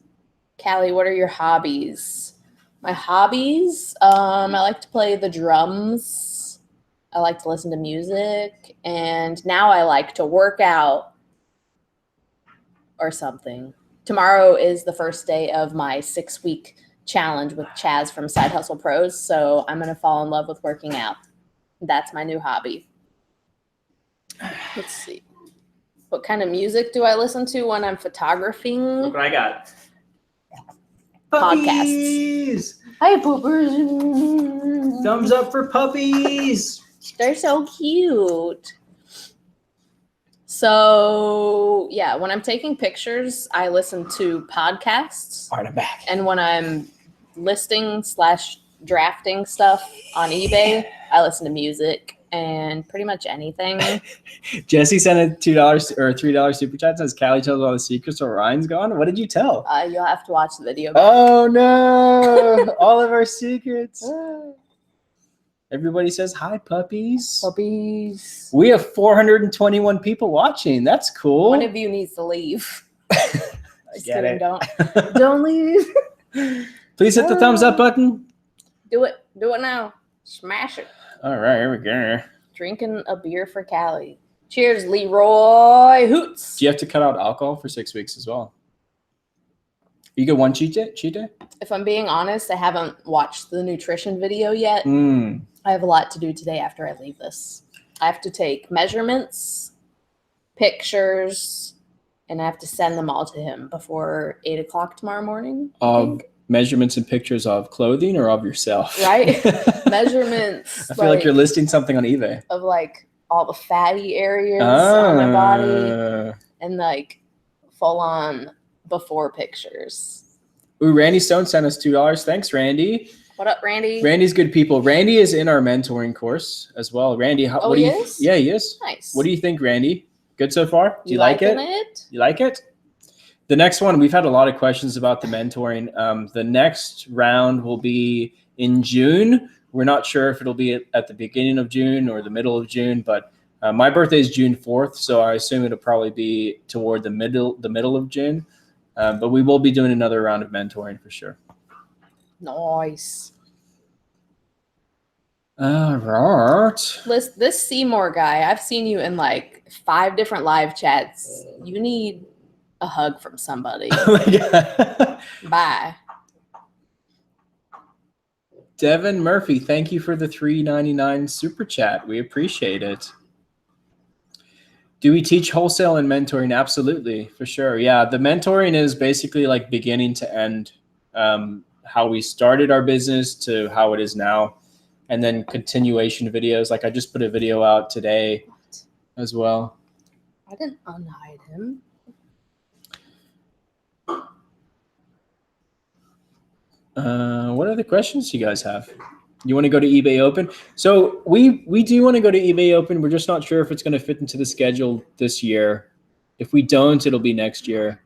B: Callie, what are your hobbies? My hobbies? I like to play the drums. I like to listen to music. And now I like to work out or something. Tomorrow is the first day of my 6-week challenge with Chaz from Side Hustle Pros. So I'm going to fall in love with working out. That's my new hobby. Let's see. What kind of music do I listen to when I'm photographing?
A: Look what I got.
B: Podcasts. Hi, poopers.
A: Thumbs up for puppies.
B: They're so cute. So, yeah, when I'm taking pictures, I listen to podcasts.
A: All right, I'm back.
B: And when I'm listing / drafting stuff on eBay, I listen to music. and pretty much anything.
A: Jesse sent a $2 or $3 super chat. Says Callie tells all the secrets so Ryan's gone. What did you tell?
B: You'll have to watch the video.
A: Oh no! All of our secrets. Everybody says hi, puppies.
B: Puppies.
A: We have 421 people watching. That's cool.
B: One of you needs to leave. Just
A: get
B: kidding,
A: it.
B: don't leave.
A: Please hit the thumbs up button.
B: Do it now. Smash it.
A: All right, here we go.
B: Drinking a beer for Callie. Cheers, Leroy Hoots.
A: Do you have to cut out alcohol for 6 weeks as well? You get one cheat day?
B: If I'm being honest, I haven't watched the nutrition video yet. I have a lot to do today after I leave this. I have to take measurements, pictures, and I have to send them all to him before 8 o'clock tomorrow morning.
A: Measurements and pictures of clothing or of yourself?
B: Right? Measurements.
A: I feel like you're listing something on eBay.
B: Of like all the fatty areas on my body and like full on before pictures.
A: Ooh, Randy Stone sent us $2. Thanks, Randy.
B: What up, Randy?
A: Randy's good people. Randy is in our mentoring course as well. Randy, what do you?
B: Is?
A: Yeah, he is.
B: Nice.
A: What do you think, Randy? Good so far? Do you like it? You like it? The next one, we've had a lot of questions about the mentoring. The next round will be in June. We're not sure if it'll be at the beginning of June or the middle of June, but my birthday is June 4th, so I assume it'll probably be toward the middle of June. But we will be doing another round of mentoring for sure.
B: Nice.
A: All right.
B: This Seymour guy, I've seen you in like 5 different live chats. You need a hug from somebody.
A: Oh my God.
B: Bye.
A: Devin Murphy, thank you for the $3.99 super chat. We appreciate it. Do we teach wholesale and mentoring? Absolutely, for sure. Yeah, the mentoring is basically like beginning to end, how we started our business to how it is now, and then continuation videos. Like I just put a video out today as well.
B: I didn't unhide him.
A: What other questions do you guys have? You want to go to eBay Open? So we do want to go to eBay Open. We're just not sure if it's going to fit into the schedule this year. If we don't, it'll be next year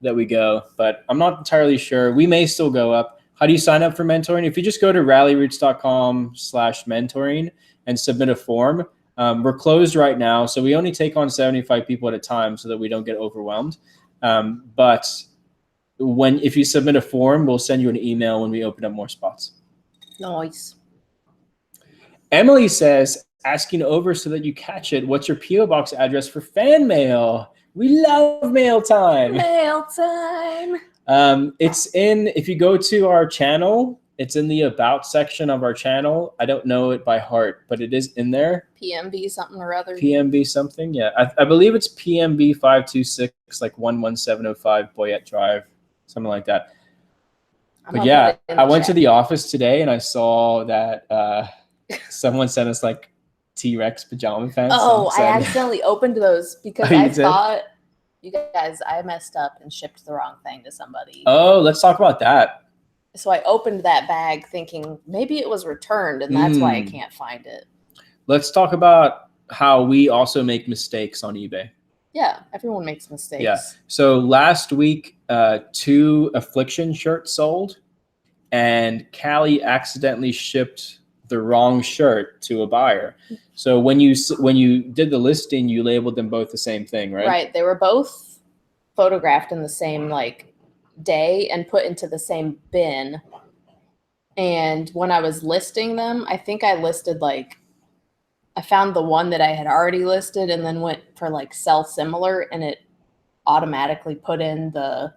A: that we go. But I'm not entirely sure. We may still go up. How do you sign up for mentoring? If you just go to rallyroots.com/mentoring and submit a form, we're closed right now. So we only take on 75 people at a time so that we don't get overwhelmed. But if you submit a form, we'll send you an email when we open up more spots.
B: Nice.
A: Emily says, asking over so that you catch it. What's your P.O. box address for fan mail? We love mail time.
B: Mail time.
A: If you go to our channel, it's in the about section of our channel. I don't know it by heart, but it is in there.
B: PMB something or other.
A: PMB something. Yeah. I believe it's PMB 526, like 11705 Boyette Drive, something like that. But yeah, I went to the office today and I saw that someone sent us like T-Rex pajama pants.
B: Oh, I accidentally opened those because I thought, you guys, I messed up and shipped the wrong thing to somebody.
A: Oh, let's talk about that.
B: So I opened that bag thinking maybe it was returned and that's why I can't find it.
A: Let's talk about how we also make mistakes on eBay.
B: Yeah, everyone makes mistakes.
A: Yeah. So last week, 2 Affliction shirts sold, and Callie accidentally shipped the wrong shirt to a buyer. So when you did the listing, you labeled them both the same thing, right?
B: Right. They were both photographed in the same day and put into the same bin. And when I was listing them, I think I listed I found the one that I had already listed and then went for sell similar, and it automatically put in the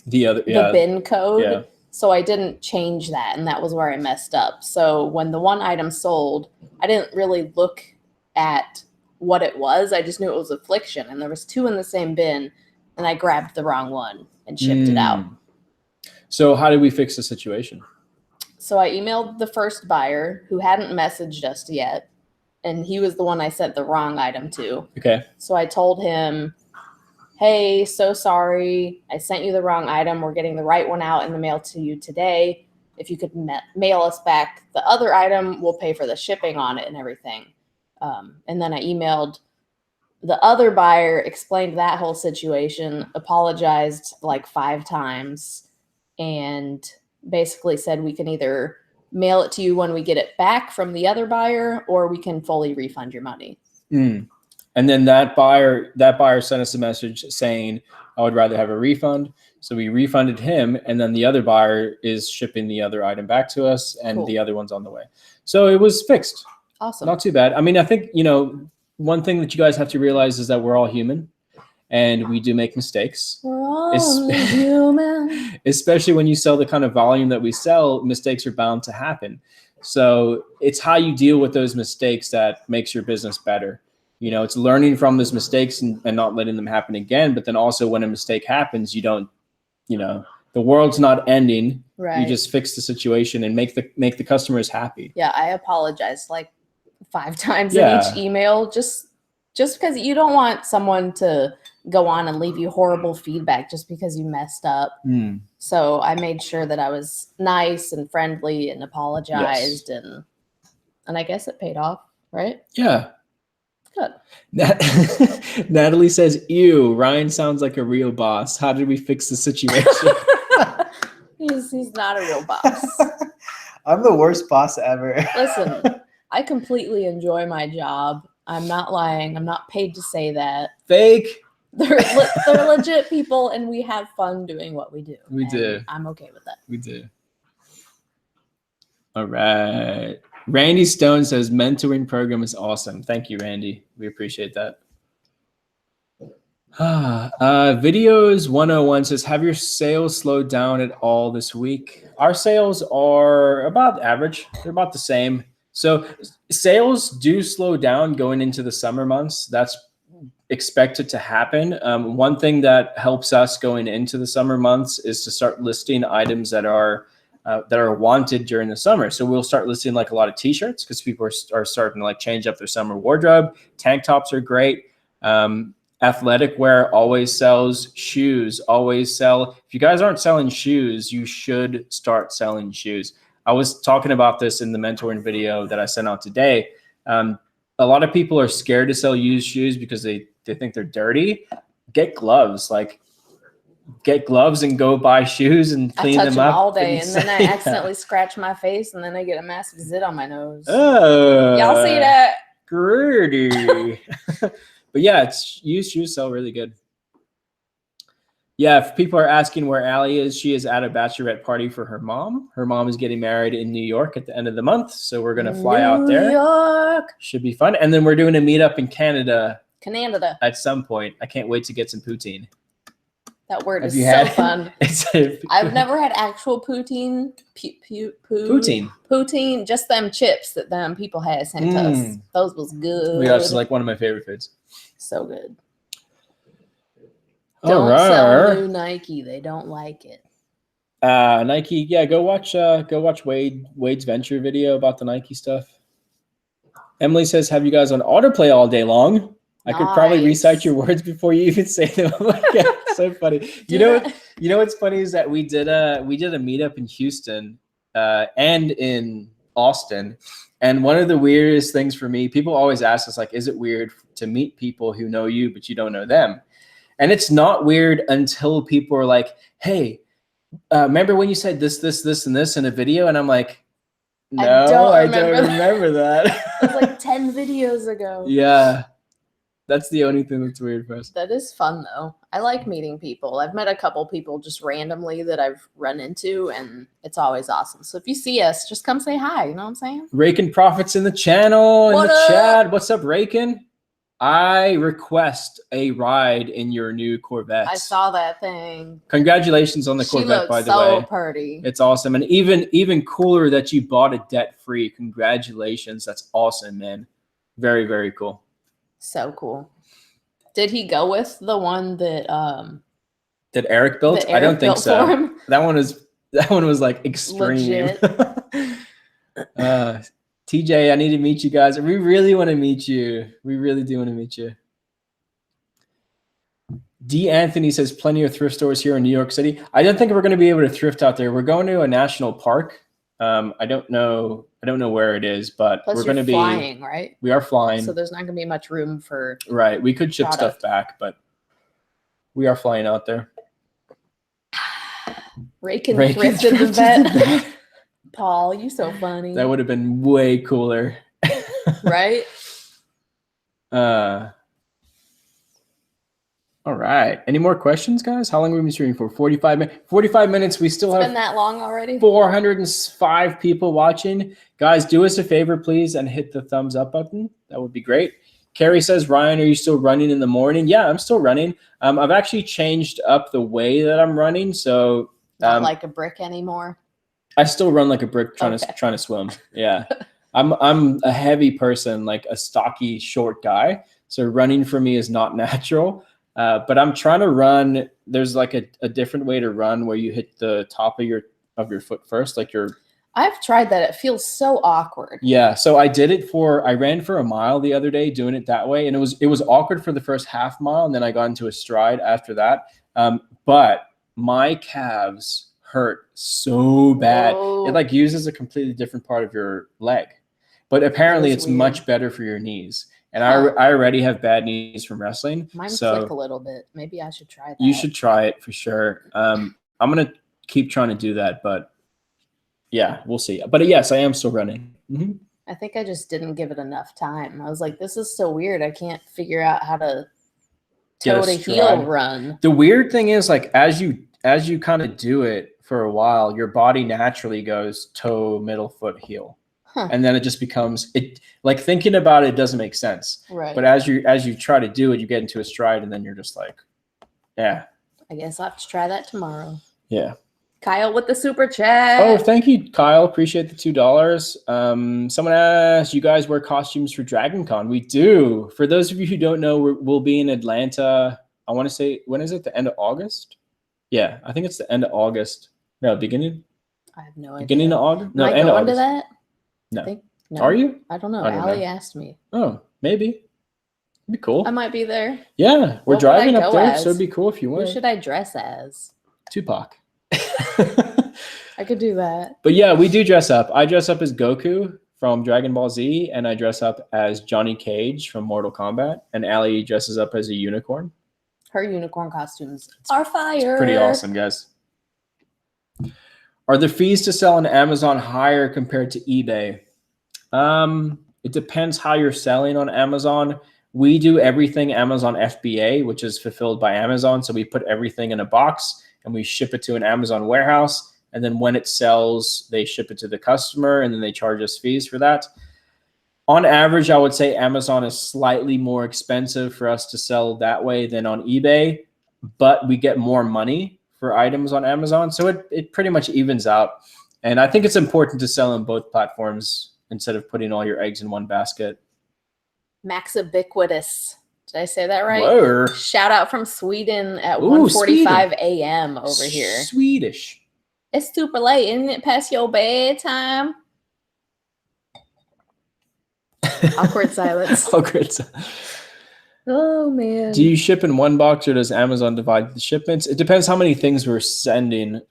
B: bin code. Yeah. So I didn't change that, and that was where I messed up. So when the one item sold, I didn't really look at what it was. I just knew it was Affliction, and there was 2 in the same bin, and I grabbed the wrong one and shipped it out.
A: So how did we fix the situation?
B: So I emailed the first buyer who hadn't messaged us yet, and he was the one I sent the wrong item to.
A: Okay.
B: So I told him, hey, so sorry. I sent you the wrong item. We're getting the right one out in the mail to you today. if you could mail us back the other item, we'll pay for the shipping on it and everything. And then I emailed the other buyer, explained that whole situation, apologized like 5 times, and basically said we can either mail it to you when we get it back from the other buyer, or we can fully refund your money.
A: And then that buyer sent us a message saying, I would rather have a refund. So we refunded him, and then the other buyer is shipping the other item back to us, and the other one's on the way. So it was fixed.
B: Awesome.
A: Not too bad. I mean, I think, one thing that you guys have to realize is that we're all human, and we do make mistakes.
B: We're all human.
A: Especially when you sell the kind of volume that we sell, mistakes are bound to happen. So it's how you deal with those mistakes that makes your business better. It's learning from those mistakes and not letting them happen again. But then also when a mistake happens, you don't, the world's not ending.
B: Right.
A: You just fix the situation and make the customers happy.
B: Yeah, I apologized like 5 times in each email, just because you don't want someone to go on and leave you horrible feedback just because you messed up. So I made sure that I was nice and friendly and apologized, and I guess it paid off, right?
A: Yeah.
B: Good.
A: Natalie says, ew, Ryan sounds like a real boss. How did we fix the situation?
B: He's not a real boss.
C: I'm the worst boss ever.
B: Listen, I completely enjoy my job. I'm not lying. I'm not paid to say that.
A: Fake.
B: They're legit people, and we have fun doing what we do.
A: We do.
B: I'm okay with that.
A: We do. All right. Randy Stone says, mentoring program is awesome. Thank you, Randy. We appreciate that. Videos 101 says, have your sales slowed down at all this week? Our sales are about average. They're about the same. So sales do slow down going into the summer months. That's expected to happen. One thing that helps us going into the summer months is to start listing items that are wanted during the summer. So we'll start listing like a lot of t-shirts because people are starting to like change up their summer wardrobe. Tank tops are great. Athletic wear always sells. Shoes always sell. If you guys aren't selling shoes, you should start selling shoes. I was talking about this in the mentoring video that I sent out today. A lot of people are scared to sell used shoes because they think they're dirty. Get gloves. Get gloves and go buy shoes and clean them up
B: all day, and then I accidentally scratch my face, and then I get a massive zit on my nose.
A: Oh,
B: y'all see that?
A: Gritty. But yeah, used shoes sell really good. Yeah, if people are asking where Allie is, she is at a bachelorette party for her mom. Her mom is getting married in New York at the end of the month, so we're gonna fly out there.
B: New York
A: should be fun, and then we're doing a meetup in Canada at some point. I can't wait to get some poutine.
B: That word is so fun. I've never had actual poutine. Poutine, just them chips that them people had sent us. Those was good.
A: Yeah, it's like one of my favorite foods.
B: So good. Don't sell new Nike. They don't like it.
A: Nike, yeah, go watch Wade's Venture video about the Nike stuff. Emily says, have you guys on autoplay all day long? I could probably recite your words before you even say them. Oh my God, so funny. You know what's funny is that we did a meetup in Houston and in Austin. And one of the weirdest things for me, people always ask us, like, is it weird to meet people who know you, but you don't know them? And it's not weird until people are like, hey, remember when you said this, and this in a video? And I'm like, no, I don't remember that.
B: It was like 10 videos ago.
A: Yeah. That's the only thing that's weird for us.
B: That is fun, though. I like meeting people. I've met a couple people just randomly that I've run into, and it's always awesome. So if you see us, just come say hi. You know what I'm saying?
A: Rakin Profits in the channel, in the chat. What's up, Rakin? I request a ride in your new Corvette.
B: I saw that thing.
A: Congratulations on the Corvette, by the way.
B: So pretty.
A: It's awesome. And even cooler that you bought it debt-free. Congratulations. That's awesome, man. Very, very cool.
B: So cool. Did he go with the one that
A: that Eric built? I don't think so. That one was like extreme. TJ, I need to meet you guys. We really want to meet you. We really do want to meet you. D. Anthony says plenty of thrift stores here in New York City. I don't think we're going to be able to thrift out there. We're going to a national park I don't know where it is, but
B: Plus
A: we're going to be
B: flying, right?
A: We are flying.
B: So there's not going to be much room for
A: right. We could ship
B: product.
A: stuff back, but we are flying out there.
B: Rake and Thrift in the vet. Paul, you so funny.
A: That would have been way cooler.
B: Right?
A: All right. Any more questions, guys? How long have we been streaming for? 45 minutes. 45 minutes. We still have
B: been that long already.
A: 405 people watching. Guys, do us a favor, please, and hit the thumbs up button. That would be great. Carrie says, Ryan, are you still running in the morning? Yeah, I'm still running. I've actually changed up the way that I'm running. So
B: not like a brick anymore.
A: I still run like a brick trying to swim. Yeah. I'm a heavy person, like a stocky, short guy. So running for me is not natural. But I'm trying to run. There's like a different way to run where you hit the top of your foot first, like your.
B: I've tried that. It feels so awkward.
A: Yeah. So I ran for a mile the other day doing it that way. And it was awkward for the first half mile. And then I got into a stride after that. But my calves hurt so bad.
B: Whoa.
A: It like uses a completely different part of your leg. But apparently it's
B: weird.
A: much better for your knees. And I already have bad knees from wrestling.
B: Mine
A: so
B: flick a little bit. Maybe I should try that.
A: You should try it for sure. I'm going to keep trying to do that, but yeah, we'll see. But yes, I am still running. Mm-hmm.
B: I think I just didn't give it enough time. I was like, this is so weird. I can't figure out how to toe to heel run.
A: The weird thing is, like, as you kind of do it for a while, your body naturally goes toe, middle, foot, heel. Huh. And then it just becomes it. Like thinking about it doesn't make sense.
B: Right.
A: But as you try to do it, you get into a stride, and then you're just like, yeah.
B: I guess I'll have to try that tomorrow.
A: Yeah.
B: Kyle with the super chat.
A: Oh, thank you, Kyle. Appreciate the $2. Someone asked, you guys wear costumes for Dragon Con? We do. For those of you who don't know, we'll be in Atlanta. I want to say, when is it? The end of August? Yeah, I think it's the end of August. No, beginning.
B: I have no idea.
A: Beginning of August? No,
B: am I
A: end
B: going
A: of August.
B: to that?
A: No.
B: No.
A: Are you?
B: I don't know.
A: I don't
B: Allie
A: know.
B: asked me.
A: Oh, maybe. It'd be cool.
B: I might be there.
A: Yeah, we're
B: What
A: driving
B: would I
A: up
B: go
A: there,
B: as?
A: so it'd be cool if you went.
B: What should I dress as?
A: Tupac.
B: I could do that.
A: But yeah, we do dress up. I dress up as Goku from Dragon Ball Z, and I dress up as Johnny Cage from Mortal Kombat, and Allie dresses up as a unicorn.
B: Her unicorn costumes are fire.
A: It's pretty awesome, guys. Are the fees to sell on Amazon higher compared to eBay? It depends how you're selling on Amazon. We do everything Amazon FBA, which is fulfilled by Amazon. So we put everything in a box and we ship it to an Amazon warehouse. And then when it sells, they ship it to the customer and then they charge us fees for that. On average, I would say Amazon is slightly more expensive for us to sell that way than on eBay, but we get more money for items on Amazon. So it pretty much evens out. And I think it's important to sell on both platforms instead of putting all your eggs in one basket.
B: Max Ubiquitous. Did I say that right?
A: Whoa.
B: Shout out from Sweden at 1:45 a.m. over here.
A: Swedish.
B: It's super late, isn't it? Past your bedtime. Awkward silence.
A: Awkward silence.
B: Oh, man.
A: Do you ship in one box or does Amazon divide the shipments? It depends how many things we're sending.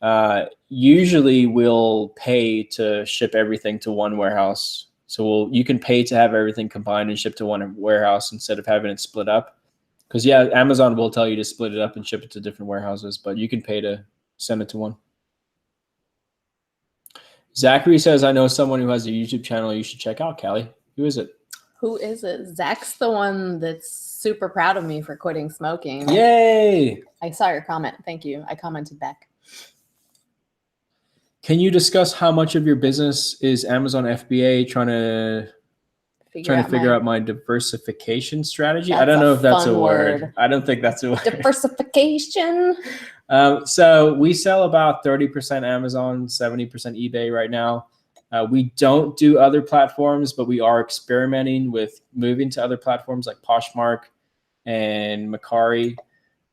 A: Usually we'll pay to ship everything to one warehouse. So you can pay to have everything combined and ship to one warehouse instead of having it split up. Because, yeah, Amazon will tell you to split it up and ship it to different warehouses, but you can pay to send it to one. Zachary says, I know someone who has a YouTube channel you should check out, Callie. Who is it?
B: Who is it? Zach's the one that's super proud of me for quitting smoking.
A: Yay!
B: I saw your comment. Thank you. I commented back.
A: Can you discuss how much of your business is Amazon FBA trying to figure out my diversification strategy? I don't know if that's a word. I don't think that's a word.
B: Diversification.
A: So we sell about 30% Amazon, 70% eBay right now. We don't do other platforms, but we are experimenting with moving to other platforms like Poshmark and Mercari.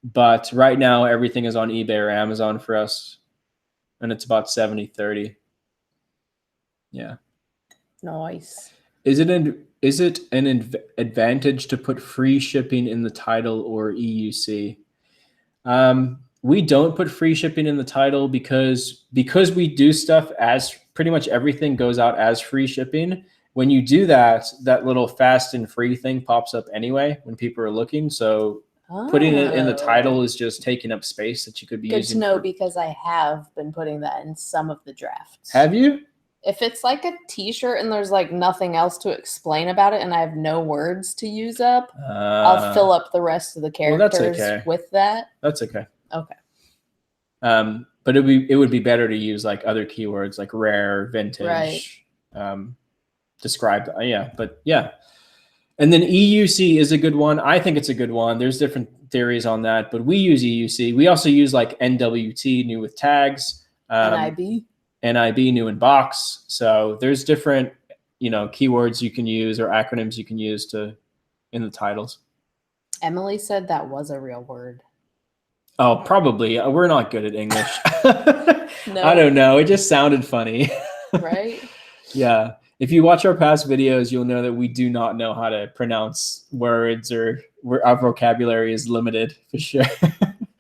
A: But right now, everything is on eBay or Amazon for us. And it's about 70-30. Yeah.
B: Nice.
A: Is it an advantage to put free shipping in the title or EUC? We don't put free shipping in the title because we do stuff as pretty much everything goes out as free shipping. When you do that, that little fast and free thing pops up anyway when people are looking. So putting it in the title is just taking up space that you could be using.
B: Good to know, because I have been putting that in some of the drafts.
A: Have you?
B: If it's like a t-shirt and there's like nothing else to explain about it and I have no words to use up, I'll fill up the rest of the characters with that.
A: That's okay.
B: Okay.
A: But it would be better to use like other keywords like rare, vintage, describe. But yeah. And then EUC is a good one. I think it's a good one. There's different theories on that, but we use EUC. We also use like NWT, new with tags. NIB, new in box. So there's different, keywords you can use or acronyms you can use in the titles.
B: Emily said that was a real word.
A: Oh, probably. We're not good at English.
B: No.
A: I don't know. It just sounded funny.
B: Right?
A: Yeah. If you watch our past videos, you'll know that we do not know how to pronounce words, or our vocabulary is limited for sure.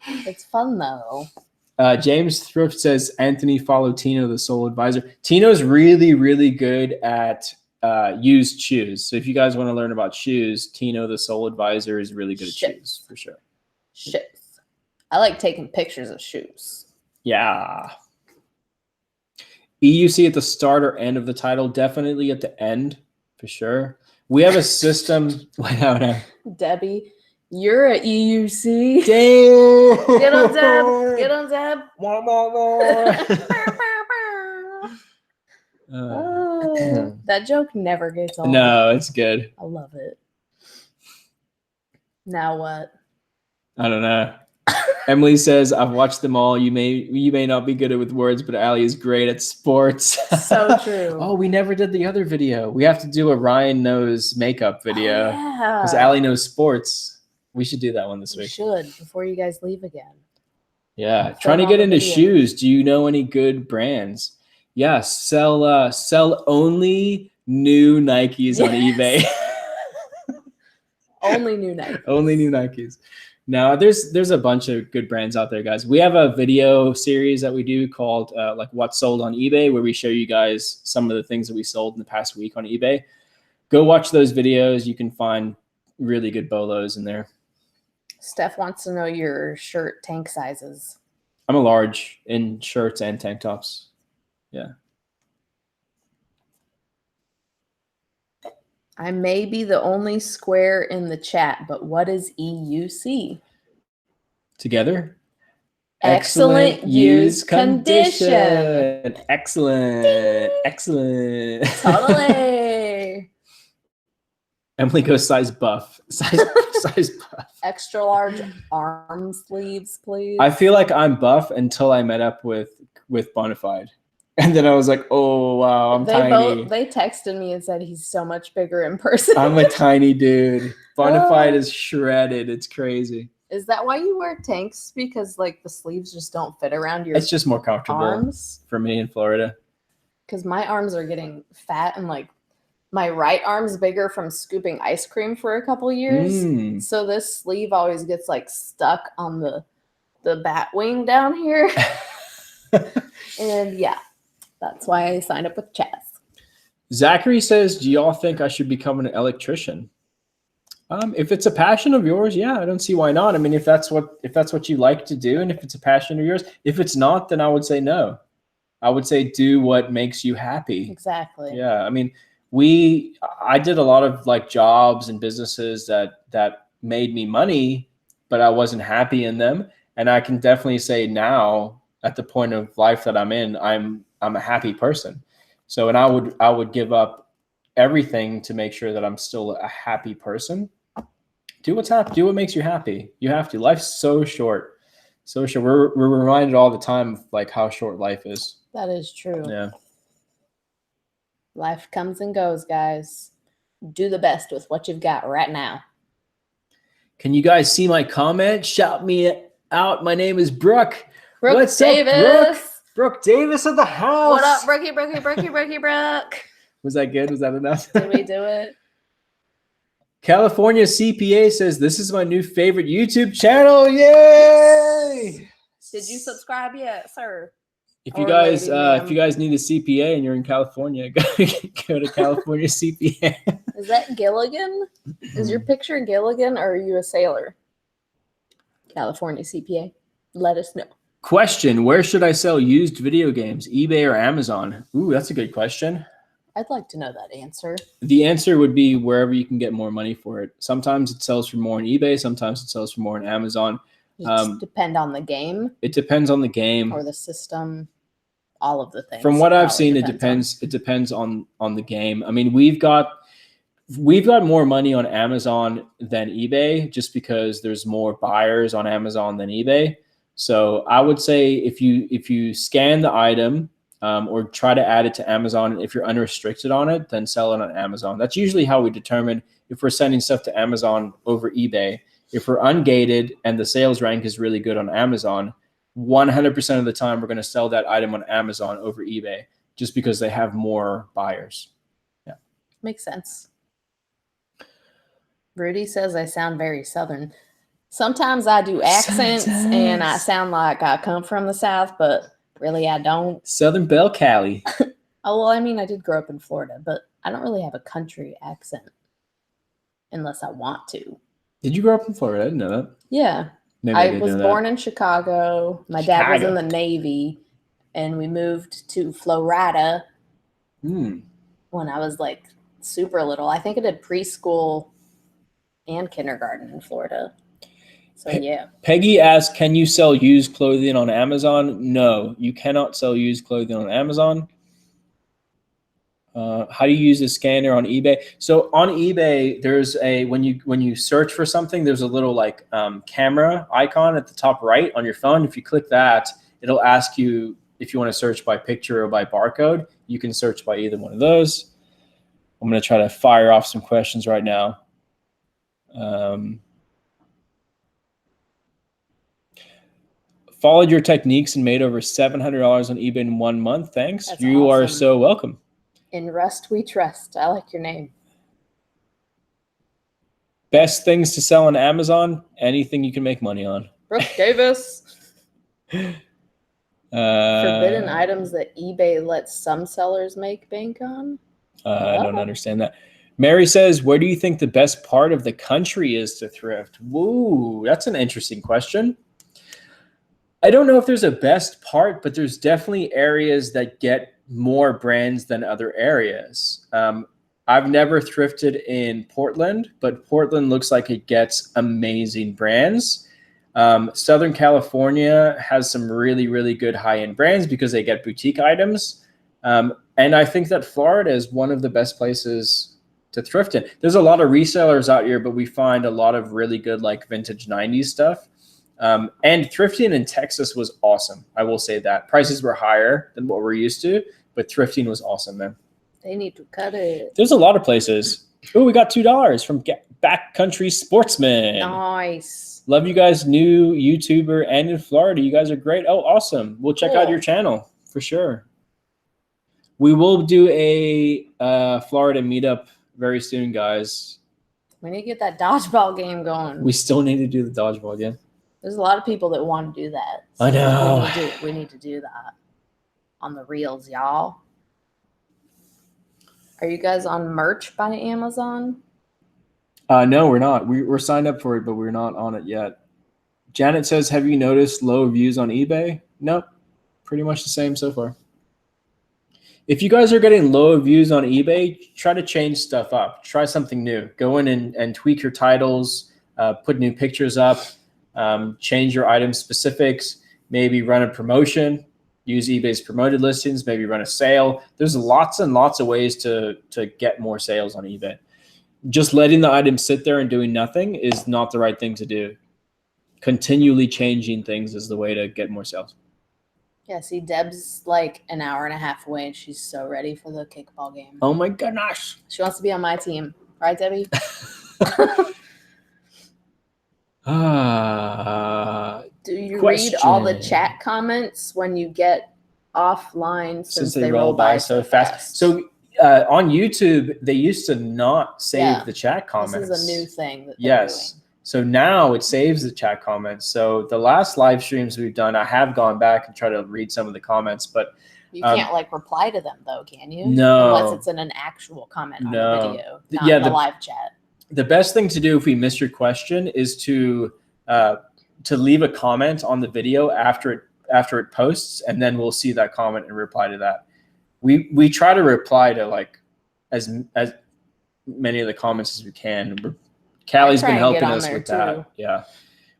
B: It's fun though.
A: James Thrift says, Anthony, follow Tino, the sole advisor. Tino's really, really good at used shoes. So if you guys want to learn about shoes, Tino, the sole advisor, is really good at shoes for sure.
B: Shoes. I like taking pictures of shoes.
A: Yeah. EUC at the start or end of the title, definitely at the end for sure. We have a system. Wow.
B: Debbie, you're a EUC.
A: Damn.
B: Get on, Deb. Get on, Deb. That joke never gets old.
A: No, it's good.
B: I love it. Now what?
A: I don't know. Emily says, I've watched them all. You may not be good with words, but Allie is great at sports.
B: So true.
A: Oh, we never did the other video. We have to do a Ryan knows makeup video. Because Allie knows sports. We should do that one this week.
B: We should, before you guys leave again.
A: Yeah. Trying to get into shoes. Do you know any good brands? Yeah. Sell only new Nikes on eBay.
B: Only new Nikes.
A: Only new Nikes. No, there's a bunch of good brands out there, guys. We have a video series that we do called like What Sold on eBay, where we show you guys some of the things that we sold in the past week on eBay. Go watch those videos. You can find really good bolos in there.
B: Steph wants to know your shirt tank sizes.
A: I'm a large in shirts and tank tops. Yeah.
B: I may be the only square in the chat, but what is EUC?
A: Together?
B: Excellent use condition.
A: Excellent. Excellent.
B: Totally.
A: Emily goes size buff. Size buff.
B: Extra large arm sleeves, please.
A: I feel like I'm buff until I met up with Bonafide. And then I was like, oh, wow, I'm tiny.
B: They texted me and said he's so much bigger in person.
A: I'm a tiny dude. Bonafide is shredded. It's crazy.
B: Is that why you wear tanks? Because like the sleeves just don't fit around your
A: It's just more comfortable
B: arms?
A: For me in Florida.
B: Because my arms are getting fat, and like my right arm's bigger from scooping ice cream for a couple years. So this sleeve always gets like stuck on the bat wing down here. And yeah. That's why I signed up with Chaz.
A: Zachary says, do y'all think I should become an electrician? If it's a passion of yours, yeah, I don't see why not. I mean, if that's what you like to do, and if it's a passion of yours, if it's not, then I would say no. I would say do what makes you happy.
B: Exactly.
A: Yeah. I mean, I did a lot of like jobs and businesses that made me money, but I wasn't happy in them. And I can definitely say now, at the point of life that I'm in, I'm a happy person. So, and I would give up everything to make sure that I'm still a happy person. Do what's happy. Do what makes you happy. You have to. Life's so short. So short. We're reminded all the time of like how short life is.
B: That is true.
A: Yeah.
B: Life comes and goes, guys. Do the best with what you've got right now.
A: Can you guys see my comment? Shout me out. My name is Brooke.
B: What's Davis?
A: Up, Brooke? Brooke Davis of the house.
B: What up, Brookie, Brooke?
A: Was that good? Was that enough?
B: Did we do it?
A: California CPA says, this is my new favorite YouTube channel. Yay!
B: Did you subscribe yet, sir?
A: If you
B: Or
A: guys
B: lady, ma'am.
A: if you guys need a CPA and you're in California, go to California CPA.
B: Is that Gilligan? Is your picture Gilligan, or are you a sailor? California CPA. Let us know.
A: Question: where should I sell used video games, eBay or Amazon? Ooh, that's a good question.
B: I'd like to know that answer.
A: The answer would be wherever you can get more money for it. Sometimes it sells for more on eBay. Sometimes it sells for more on Amazon.
B: Just depend on the game
A: It depends on the game
B: or the system, all of the things.
A: From what I've
B: probably
A: seen, it depends on the game. I mean, we've got more money on Amazon than eBay just because there's more buyers on Amazon than eBay. So I would say if you scan the item or try to add it to Amazon, if you're unrestricted on it, then sell it on Amazon. That's usually how we determine if we're sending stuff to Amazon over eBay. If we're ungated and the sales rank is really good on Amazon, 100% of the time we're going to sell that item on Amazon over eBay just because they have more buyers. Yeah.
B: Makes sense. Rudy says I sound very Southern. Sometimes I do accents and I sound like I come from the South, but really I don't.
A: Southern Belle Cali.
B: Oh, well, I mean, I did grow up in Florida, but I don't really have a country accent unless I want to.
A: Did you grow up in Florida? I didn't know that.
B: Yeah.
A: Maybe
B: I was born in Chicago. My dad was in the Navy, and we moved to Florida when I was like super little. I think I did preschool and kindergarten in Florida. So yeah.
A: Peggy asked, can you sell used clothing on Amazon? No, you cannot sell used clothing on Amazon. How do you use the scanner on eBay? So on eBay, there's when you search for something, there's a little like camera icon at the top right on your phone. If you click that, it'll ask you if you want to search by picture or by barcode. You can search by either one of those. I'm going to try to fire off some questions right now. Followed your techniques and made over $700 on eBay in 1 month. Thanks.
B: That's
A: you
B: awesome.
A: Are so welcome.
B: In Rust we trust. I like your name.
A: Best things to sell on Amazon? Anything you can make money on.
B: Brooke Davis. Forbidden items that eBay lets some sellers make bank on?
A: I don't understand that. Mary says, where do you think the best part of the country is to thrift? Woo, that's an interesting question. I don't know if there's a best part, but there's definitely areas that get more brands than other areas. I've never thrifted in Portland, but Portland looks like it gets amazing brands. Southern California has some really, really good high-end brands because they get boutique items. And I think that Florida is one of the best places to thrift in. There's a lot of resellers out here, but we find a lot of really good like vintage 90s stuff. And thrifting in Texas was awesome. I will say that. Prices were higher than what we're used to, but thrifting was awesome, man.
B: They need to cut it.
A: There's a lot of places. Oh, we got $2 from Backcountry Sportsman.
B: Nice.
A: Love you guys, new YouTuber and in Florida. You guys are great. Oh, awesome. We'll check out your channel for sure. We will do a Florida meetup very soon, guys.
B: We need to get that dodgeball game going.
A: We still need to do the dodgeball game.
B: There's a lot of people that want to do that.
A: So I know.
B: We need to do that on the reels, y'all. Are you guys on merch by Amazon?
A: No, we're not. We're signed up for it, but we're not on it yet. Janet says, have you noticed low views on eBay? Nope. Pretty much the same so far. If you guys are getting low views on eBay, try to change stuff up. Try something new. Go in and tweak your titles, put new pictures up, change your item specifics, maybe run a promotion, use eBay's promoted listings, maybe run a sale. There's lots and lots of ways to get more sales on eBay. Just letting the item sit there and doing nothing is not the right thing to do. Continually changing things is the way to get more sales.
B: Yeah, see, Deb's like an hour and a half away, and she's so ready for the kickball game.
A: Oh my gosh.
B: She wants to be on my team. Right, Debbie? Do you read all the chat comments when you get offline since they roll by so fast?
A: So on YouTube, they used to not save the chat comments.
B: This is a new thing that
A: they're doing. So now it saves the chat comments. So the last live streams we've done, I have gone back and tried to read some of the comments, but
B: you can't like reply to them though, can you?
A: No.
B: Unless it's in an actual comment on the video, not
A: Yeah,
B: the live chat.
A: The best thing to do if we miss your question is to leave a comment on the video after it posts, and then we'll see that comment and reply to that. We try to reply to like as many of the comments as we can. Callie's been helping us with that. Yeah.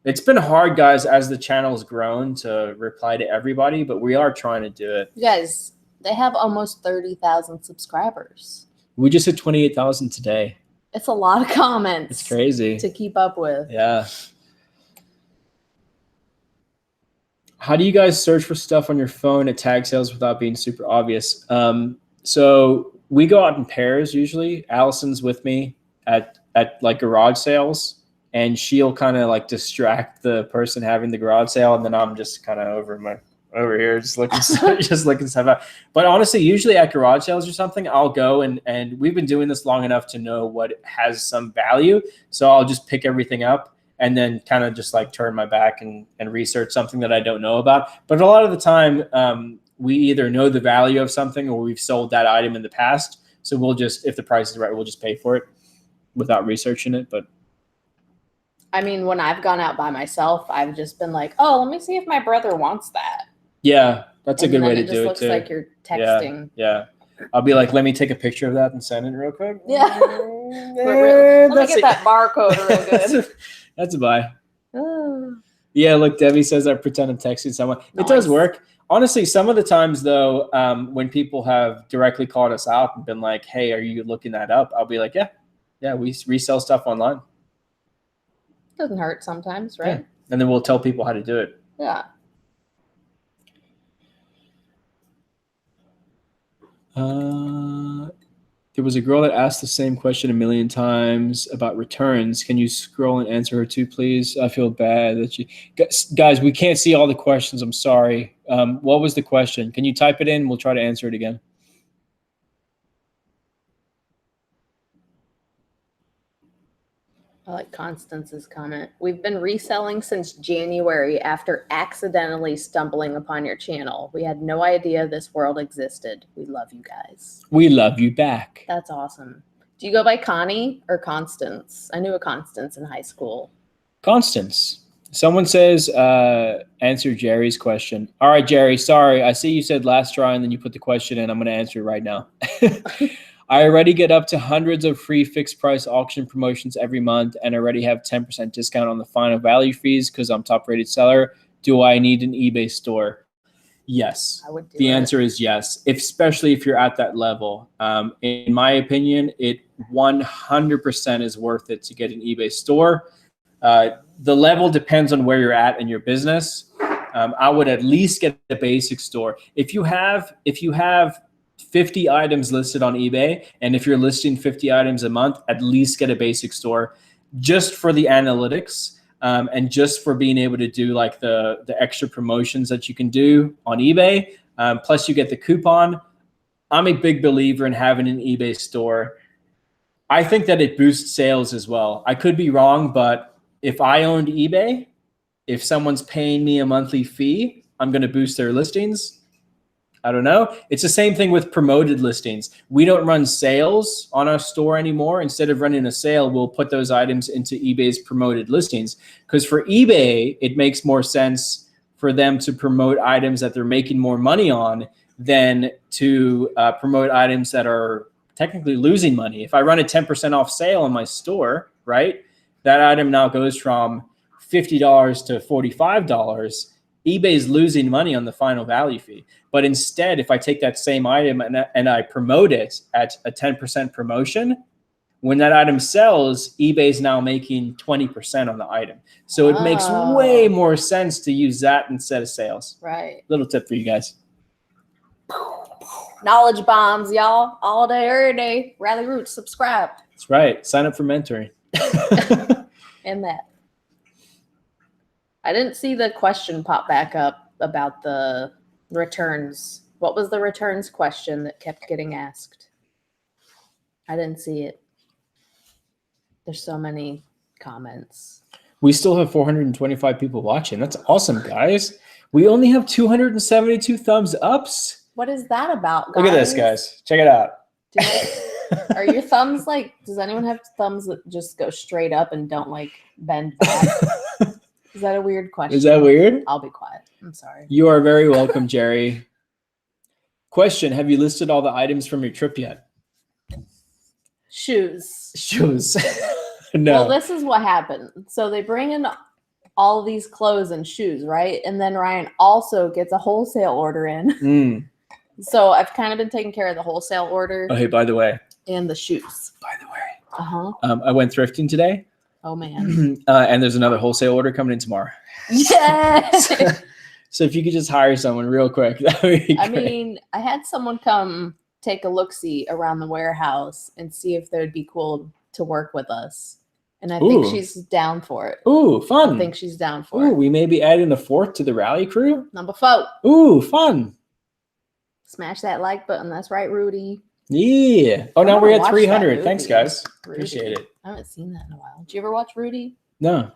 A: It's been hard, guys, as the channel's grown to reply to everybody, but we are trying to do it.
B: You guys, they have almost 30,000 subscribers.
A: We just hit 28,000 today.
B: It's a lot of comments.
A: It's crazy
B: to keep up with.
A: Yeah. How do you guys search for stuff on your phone at tag sales without being super obvious? So we go out in pairs usually. Allison's with me at like garage sales, and she'll kind of like distract the person having the garage sale, and then I'm just kind of over here just looking stuff out. But honestly, usually at garage sales or something, I'll go and we've been doing this long enough to know what has some value. So I'll just pick everything up and then kind of just like turn my back and research something that I don't know about. But a lot of the time, we either know the value of something or we've sold that item in the past. So we'll just, if the price is right, we'll just pay for it without researching it. But
B: I mean, when I've gone out by myself, I've just been like, oh, let me see if my brother wants that.
A: Yeah, that's a good way to do it too.
B: It just looks like you're texting.
A: Yeah. I'll be like, let me take a picture of that and send it real quick.
B: Yeah. Let me get that barcode real good.
A: That's a buy. Yeah, look, Debbie says I pretend I'm texting someone. Nice. It does work. Honestly, some of the times though, when people have directly called us out and been like, hey, are you looking that up? I'll be like, yeah, we resell stuff online.
B: Doesn't hurt sometimes, right?
A: Yeah. And then we'll tell people how to do it.
B: Yeah.
A: There was a girl that asked the same question a million times about returns. Can you scroll and answer her too, please? I feel bad that you guys, we can't see all the questions. I'm sorry. What was the question? Can you type it in? We'll try to answer it again.
B: I like Constance's comment. We've been reselling since January after accidentally stumbling upon your channel. We had no idea this world existed. We love you guys.
A: We love you back.
B: That's awesome. Do you go by Connie or Constance? I knew a Constance in high school. Constance.
A: Someone says, answer Jerry's question. All right, Jerry, sorry. I see you said last try and then you put the question in. I'm going to answer it right now. I already get up to hundreds of free fixed price auction promotions every month and already have 10% discount on the final value fees because I'm top rated seller. Do I need an eBay store? Yes.
B: I would do
A: the answer is yes, especially if you're at that level. In my opinion, it 100% is worth it to get an eBay store. The level depends on where you're at in your business. I would at least get a basic store. If you have 50 items listed on eBay, and if you're listing 50 items a month, at least get a basic store just for the analytics and just for being able to do like the extra promotions that you can do on eBay. Plus you get the coupon. I'm a big believer in having an eBay store. I think that it boosts sales as well. I could be wrong, but if I owned eBay, if someone's paying me a monthly fee, I'm going to boost their listings. I don't know. It's the same thing with promoted listings. We don't run sales on our store anymore. Instead of running a sale, we'll put those items into eBay's promoted listings. Because for eBay, it makes more sense for them to promote items that they're making more money on than to promote items that are technically losing money. If I run a 10% off sale on my store, right, that item now goes from $50 to $45. eBay's losing money on the final value fee. But instead, if I take that same item and I promote it at a 10% promotion, when that item sells, eBay's now making 20% on the item. So it makes way more sense to use that instead of sales.
B: Right.
A: Little tip for you guys.
B: Knowledge bombs, y'all. All day, every day. Rally Roots, subscribe.
A: That's right. Sign up for mentoring.
B: And that. I didn't see the question pop back up about the returns. What was the returns question that kept getting asked? I didn't see it. There's so many comments.
A: We still have 425 people watching. That's awesome, guys. We only have 272 thumbs ups.
B: What is that about, guys?
A: Look at this, guys. Check it out.
B: Are your thumbs like, does anyone have thumbs that just go straight up and don't like bend back? Is that a weird question?
A: Is that weird?
B: I'll be quiet. I'm sorry.
A: You are very welcome, Jerry. Question, have you listed all the items from your trip yet?
B: Shoes.
A: No.
B: Well, this is what happened. So they bring in all these clothes and shoes, right? And then Ryan also gets a wholesale order in. So I've kind of been taking care of the wholesale order.
A: Oh, hey, by the way.
B: And the shoes.
A: By the way.
B: Uh-huh.
A: I went thrifting today.
B: Oh, man.
A: And there's another wholesale order coming in tomorrow.
B: Yes.
A: So if you could just hire someone real quick, that would be great.
B: I mean, I had someone come take a look-see around the warehouse and see if they would be cool to work with us. And I think she's down for it.
A: Ooh, fun.
B: I think she's down for it.
A: We may be adding a fourth to the Ralli crew.
B: Number 4.
A: Ooh, fun.
B: Smash that like button. That's right, Rudy.
A: Yeah. Oh, now we're at 300. Thanks, guys.
B: Rudy.
A: Appreciate it.
B: I haven't seen that in a while. Did you ever watch Rudy?
A: No.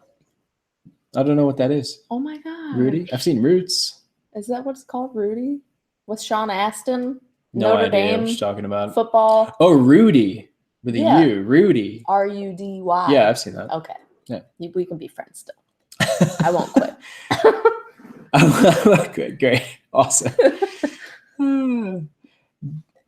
A: I don't know what that is.
B: Oh, my God.
A: Rudy? I've seen Roots.
B: Is that what it's called, Rudy? With Sean Astin?
A: No
B: Notre
A: idea
B: Dame
A: what you're talking about.
B: Football?
A: Oh, Rudy. With a U. Rudy.
B: R-U-D-Y.
A: Yeah, I've seen that.
B: Okay.
A: Yeah.
B: We can be friends still. I won't quit.
A: Good, great. Awesome.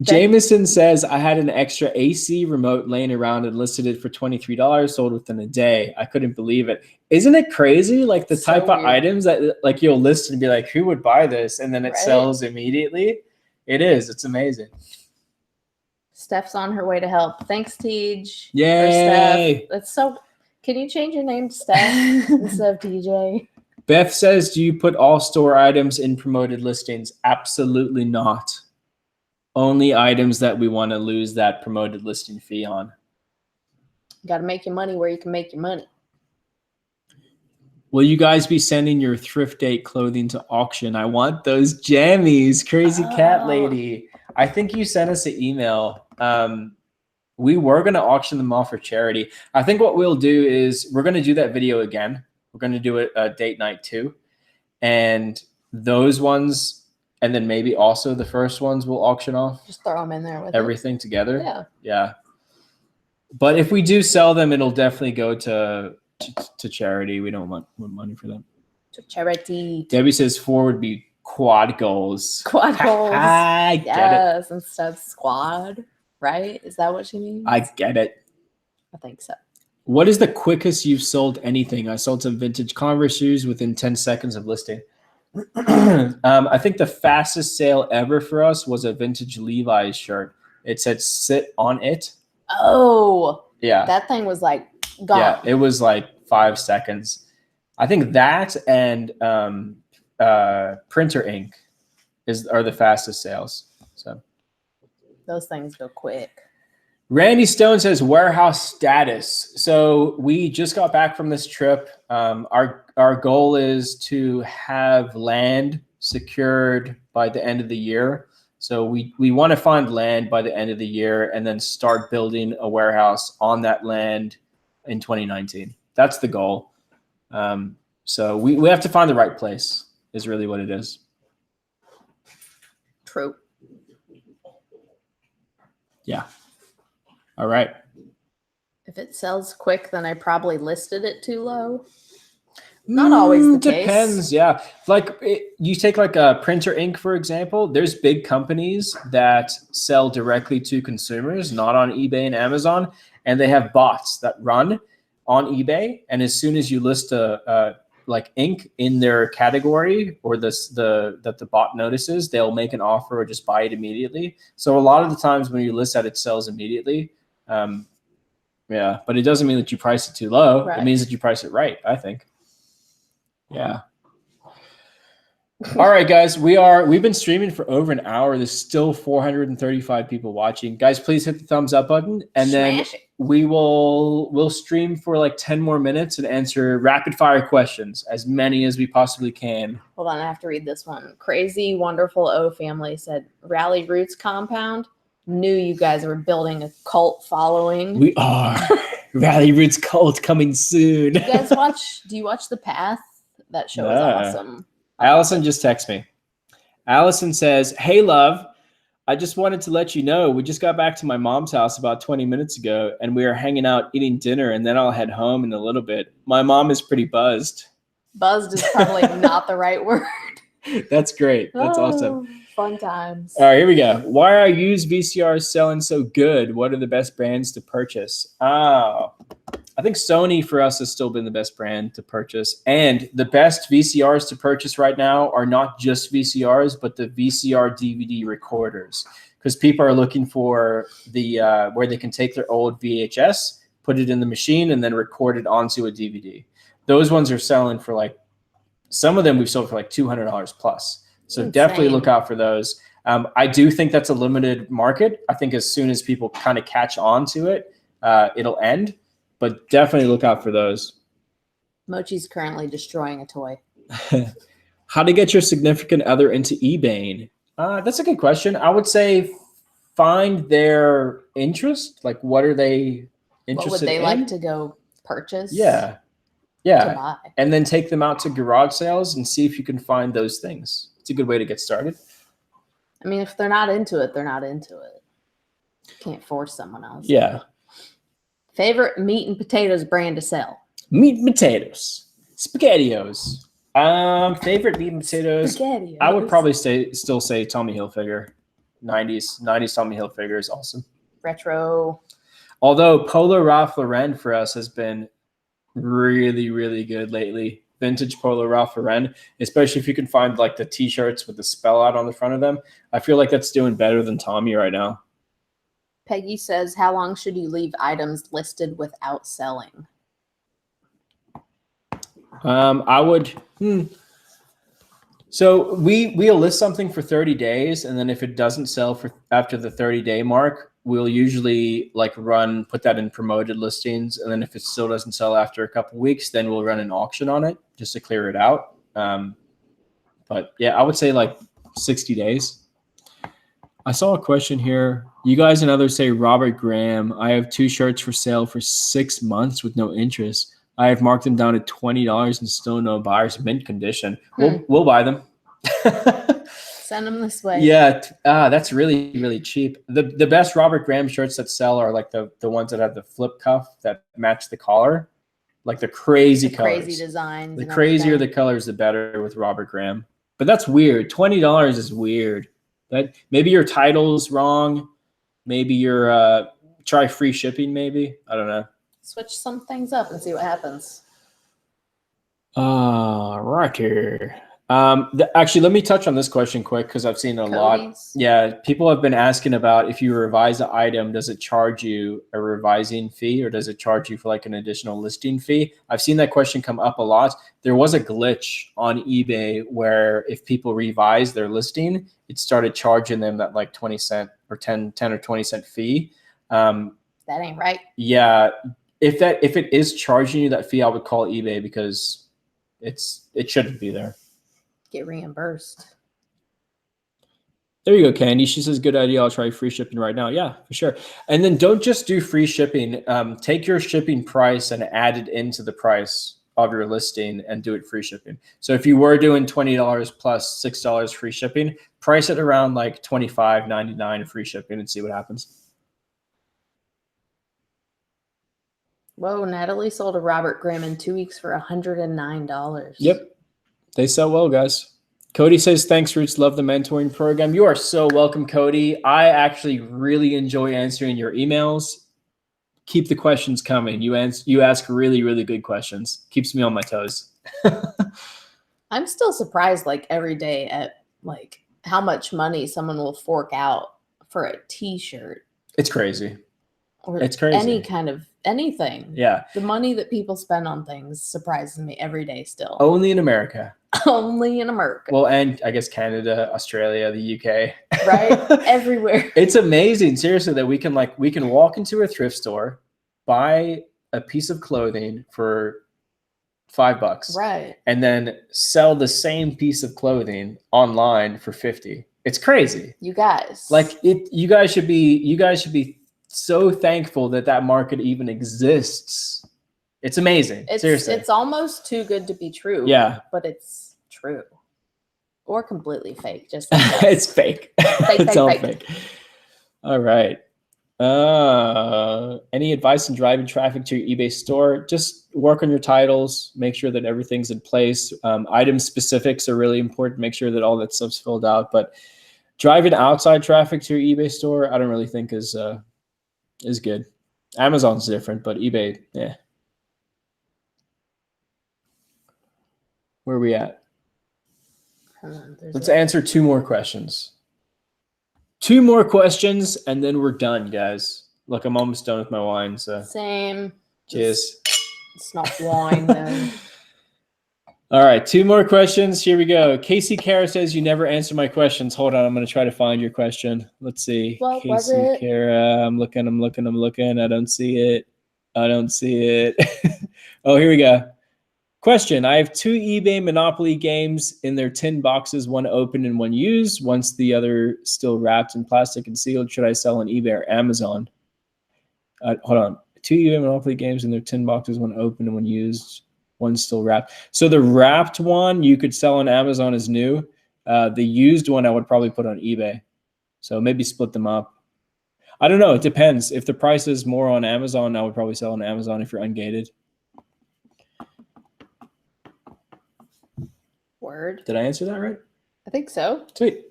A: Jameson says, I had an extra AC remote laying around and listed it for $23, sold within a day. I couldn't believe it. Isn't it crazy? Like the type of items that like you'll list and be like, who would buy this? And then it sells immediately. It is. It's amazing.
B: Steph's on her way to help. Thanks, Tej.
A: Yay.
B: Steph. That's so. Can you change your name to Steph instead of TJ?
A: Beth says, do you put all store items in promoted listings? Absolutely not. Only items that we want to lose that promoted listing fee on.
B: You got to make your money where you can make your money.
A: Will you guys be sending your thrift date clothing to auction? I want those jammies, crazy cat lady. I think you sent us an email. We were going to auction them off for charity. I think what we'll do is we're going to do that video again. We're going to do it date night 2. And those ones, and then maybe also the first ones we'll auction off.
B: Just throw them in there with
A: everything together.
B: Yeah.
A: Yeah. But if we do sell them, it'll definitely go to charity. We don't want money for them.
B: To charity.
A: Debbie says 4 would be quad goals.
B: Quad goals.
A: I get it.
B: Instead of squad, right? Is that what she means?
A: I get it.
B: I think so.
A: What is the quickest you've sold anything? I sold some vintage Converse shoes within 10 seconds of listing. I think the fastest sale ever for us was a vintage Levi's shirt. It said sit on it.
B: Oh.
A: Yeah.
B: That thing was like gone.
A: Yeah, it was like 5 seconds. I think that and printer ink are the fastest sales. So
B: those things go quick.
A: Randy Stone says warehouse status. So we just got back from this trip. Our goal is to have land secured by the end of the year. So we want to find land by the end of the year and then start building a warehouse on that land in 2019. That's the goal. So we have to find the right place is really what it is.
B: True.
A: Yeah. All right.
B: If it sells quick, then I probably listed it too low. Not always the case.
A: Depends, yeah. Like you take like a printer ink, for example. There's big companies that sell directly to consumers, not on eBay and Amazon, and they have bots that run on eBay. And as soon as you list like ink in their category or that the bot notices, they'll make an offer or just buy it immediately. So a lot of the times when you list that, it sells immediately. Yeah, but it doesn't mean that you price it too low. Right. It means that you price it right, I think. Yeah. All right, guys, we've been streaming for over an hour. There's still 435 people watching. Guys, please hit the thumbs up button, and then we'll stream for like 10 more minutes and answer rapid fire questions, as many as we possibly can.
B: Hold on, I have to read this one. Crazy Wonderful O Family said, Ralli Roots Compound. Knew you guys were building a cult following.
A: We are. Rally Roots cult coming soon.
B: Do you watch The Path? That show is awesome.
A: Allison just texted me. Allison says, "Hey, love. I just wanted to let you know we just got back to my mom's house about 20 minutes ago, and we are hanging out eating dinner, and then I'll head home in a little bit. My mom is pretty buzzed."
B: Buzzed is probably not the right word.
A: That's great. That's awesome.
B: Fun times.
A: All right, here we go. Why are used VCRs selling so good? What are the best brands to purchase? Oh, I think Sony for us has still been the best brand to purchase. And the best VCRs to purchase right now are not just VCRs, but the VCR DVD recorders. Because people are looking for the where they can take their old VHS, put it in the machine, and then record it onto a DVD. Those ones are selling for like, some of them we've sold for like $200 plus. So
B: Insane.
A: Definitely look out for those. I do think that's a limited market. I think as soon as people kind of catch on to it, it'll end. But definitely look out for those.
B: Mochi's currently destroying a toy.
A: How to get your significant other into eBaying? That's a good question. I would say find their interest. Like, what are they interested in?
B: What would they like to go purchase?
A: Yeah.
B: To buy.
A: And then take them out to garage sales and see if you can find those things. It's a good way to get started.
B: I mean, if they're not into it, they're not into it. Can't force someone else.
A: Yeah.
B: Favorite meat and potatoes brand to sell?
A: Meat and potatoes. SpaghettiOs. Favorite meat and potatoes.
B: SpaghettiOs.
A: I would probably still say Tommy Hilfiger. 90s Tommy Hilfiger is awesome.
B: Retro.
A: Although Polo Ralph Lauren for us has been really, really good lately. Vintage Polo Ralph Lauren, especially if you can find like the t-shirts with the spell out on the front of them. I feel like that's doing better than Tommy right now.
B: Peggy says, how long should you leave items listed without selling?
A: I would. So we'll list something for 30 days, and then if it doesn't sell for after the 30-day mark, we'll usually put that in promoted listings, and then if it still doesn't sell after a couple weeks, then we'll run an auction on it just to clear it out. But yeah, I would say like 60 days. I saw a question here. You guys and others say, Robert Graham, I have 2 shirts for sale for 6 months with no interest. I have marked them down at $20 and still no buyers, mint condition. We'll buy them.
B: Send them this way.
A: Yeah, that's really, really cheap. The best Robert Graham shirts that sell are like the ones that have the flip cuff that match the collar, like the crazy colors.
B: Crazy designs.
A: The crazier the colors, the better with Robert Graham. But that's weird. $20 is weird. That maybe your title's wrong. Maybe your try free shipping. Maybe I don't know.
B: Switch some things up and see what happens.
A: Right here. Actually, let me touch on this question quick because I've seen it a lot. Yeah, people have been asking about if you revise an item, does it charge you a revising fee or does it charge you for like an additional listing fee? I've seen that question come up a lot. There was a glitch on eBay where if people revise their listing, it started charging them that like 20 cent or 10 or 20 cent fee.
B: That ain't right.
A: Yeah. If it is charging you that fee, I would call eBay because it shouldn't be there.
B: Get reimbursed.
A: There you go, Candy. She says, good idea. I'll try free shipping right now. Yeah, for sure. And then don't just do free shipping. Take your shipping price and add it into the price of your listing and do it free shipping. So if you were doing $20 plus $6 free shipping, price it around like $25.99 free shipping and see what happens.
B: Whoa, Natalie sold a Robert Graham in 2 weeks for $109.
A: Yep. They sell well, guys. Cody says, thanks, Roots. Love the mentoring program. You are so welcome, Cody. I actually really enjoy answering your emails. Keep the questions coming. You ask really, really good questions. Keeps me on my toes.
B: I'm still surprised like every day at like how much money someone will fork out for a t-shirt.
A: It's crazy.
B: Or
A: it's crazy.
B: Any kind of anything.
A: Yeah.
B: The money that people spend on things surprises me every day still.
A: Only in America.
B: Only in America.
A: Well, and I guess Canada, Australia, the UK.
B: Right? Everywhere.
A: It's amazing, seriously, that we can walk into a thrift store, buy a piece of clothing for $5.
B: Right.
A: And then sell the same piece of clothing online for $50. It's crazy.
B: You guys.
A: Like you guys should be so thankful that that market even exists. It's amazing. Seriously.
B: It's almost too good to be true.
A: Yeah.
B: But it's true. Or completely fake. Just
A: It's fake. It's all fake. All right. Any advice on driving traffic to your eBay store? Just work on your titles. Make sure that everything's in place. Item specifics are really important. Make sure that all that stuff's filled out. But driving outside traffic to your eBay store, I don't really think is good. Amazon's different, but eBay, yeah. Where are we at? Let's answer 2 more questions. 2 more questions, and then we're done, guys. Look, I'm almost done with my wine. So
B: same.
A: Cheers.
B: It's not wine, though.
A: All right, 2 more questions. Here we go. Casey Kara says, you never answer my questions. Hold on, I'm going to try to find your question. Let's see.
B: What
A: Casey
B: was it?
A: Kara, I'm looking. I don't see it. Oh, here we go. Question. I have 2 eBay Monopoly games in their tin boxes, one open and one used. Once the other still wrapped in plastic and sealed. Should I sell on eBay or Amazon? Hold on. 2 eBay Monopoly games in their tin boxes, one open and one used. One's still wrapped. So the wrapped one you could sell on Amazon as new. The used one I would probably put on eBay. So maybe split them up. I don't know. It depends. If the price is more on Amazon, I would probably sell on Amazon if you're ungated.
B: Word.
A: Did I answer that right?
B: I think so.
A: Sweet.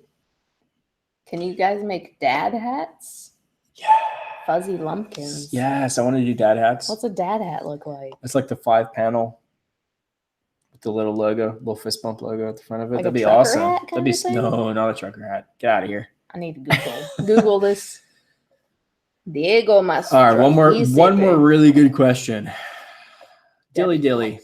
B: Can you guys make dad hats?
A: Yeah.
B: Fuzzy lumpkins.
A: Yes, I want to do dad hats.
B: What's a dad hat look like?
A: It's like the 5-panel with the little logo, little fist bump logo at the front of it.
B: Like
A: That'd
B: a
A: be
B: trucker
A: awesome.
B: hat
A: That'd be
B: thing?
A: no, not a trucker hat. Get out of here.
B: I need to Google this. Diego Mastro.
A: All right, one more really good question. Dilly dilly.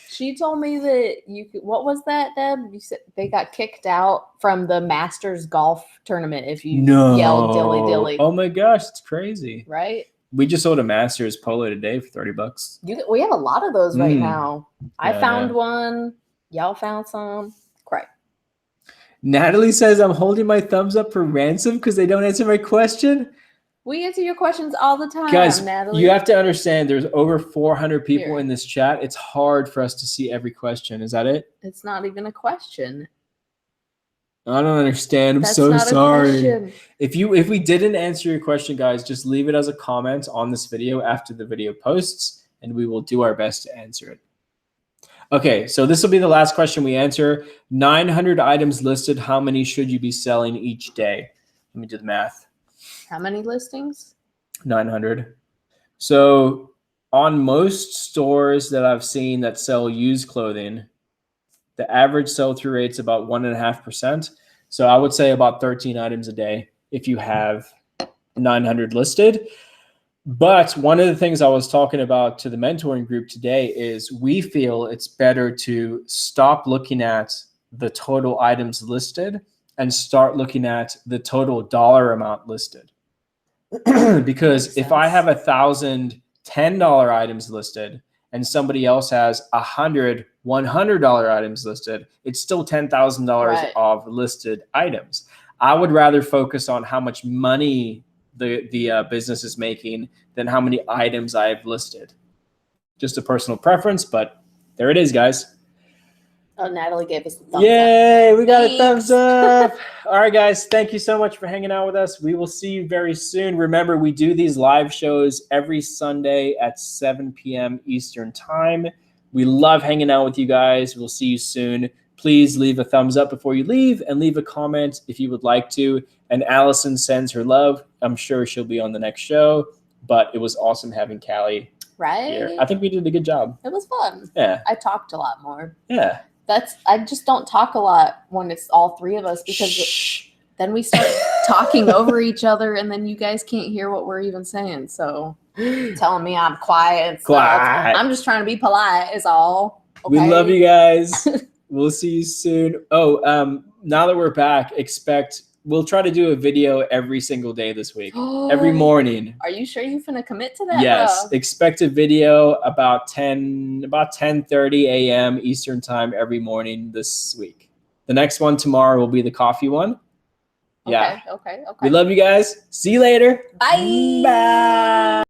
B: She told me that you could, what was that, Deb? You said they got kicked out from the Masters golf tournament if you yelled dilly dilly.
A: Oh my gosh, it's crazy.
B: Right?
A: We just sold a Masters polo today for $30.
B: We have a lot of those right now. I found
A: yeah.
B: one. Y'all found some. Great.
A: Natalie says I'm holding my thumbs up for ransom because they don't answer my question.
B: We answer your questions all the time,
A: Guys,
B: Natalie.
A: you have to understand there's over 400 people
B: Here.
A: in this chat. It's hard for us to see every question. Is that it?
B: It's not even a question.
A: I don't understand. I'm
B: That's
A: so
B: not
A: sorry.
B: A question.
A: If we didn't answer your question, guys, just leave it as a comment on this video after the video posts, and we will do our best to answer it. Okay, so this will be the last question we answer. 900 items listed. How many should you be selling each day? Let me do the math.
B: How many listings?
A: 900. So on most stores that I've seen that sell used clothing, the average sell-through rate's about 1.5%. So I would say about 13 items a day if you have 900 listed. But one of the things I was talking about to the mentoring group today is we feel it's better to stop looking at the total items listed and start looking at the total dollar amount listed. Because if I have 1,000 $10 items listed and somebody else has 100 $100 items listed, it's still $10,000 of listed items. I would rather focus on how much money the business is making than how many items I've listed. Just a personal preference, but there it is, guys.
B: Oh, Natalie gave us a thumbs up.
A: Yay, we got a thumbs up. All right, guys, thank you so much for hanging out with us. We will see you very soon. Remember, we do these live shows every Sunday at 7 p.m. Eastern time. We love hanging out with you guys. We'll see you soon. Please leave a thumbs up before you leave and leave a comment if you would like to. And Allison sends her love. I'm sure she'll be on the next show, but it was awesome having Callie here. I think we did a good job.
B: It was fun.
A: Yeah.
B: I talked a lot more.
A: Yeah.
B: I just don't talk a lot when it's all three of us because then we start talking over each other and then you guys can't hear what we're even saying. So telling me I'm quiet. I'm just trying to be polite is all. Okay?
A: We love you guys. We'll see you soon. Oh, now that we're back, we'll try to do a video every single day this week. Every morning.
B: Are you sure you're finna commit to that?
A: Yes. Expect a video about 10:30 a.m. Eastern time every morning this week. The next one tomorrow will be the coffee one. Yeah.
B: Okay.
A: We love you guys. See you later.
B: Bye.
A: Bye.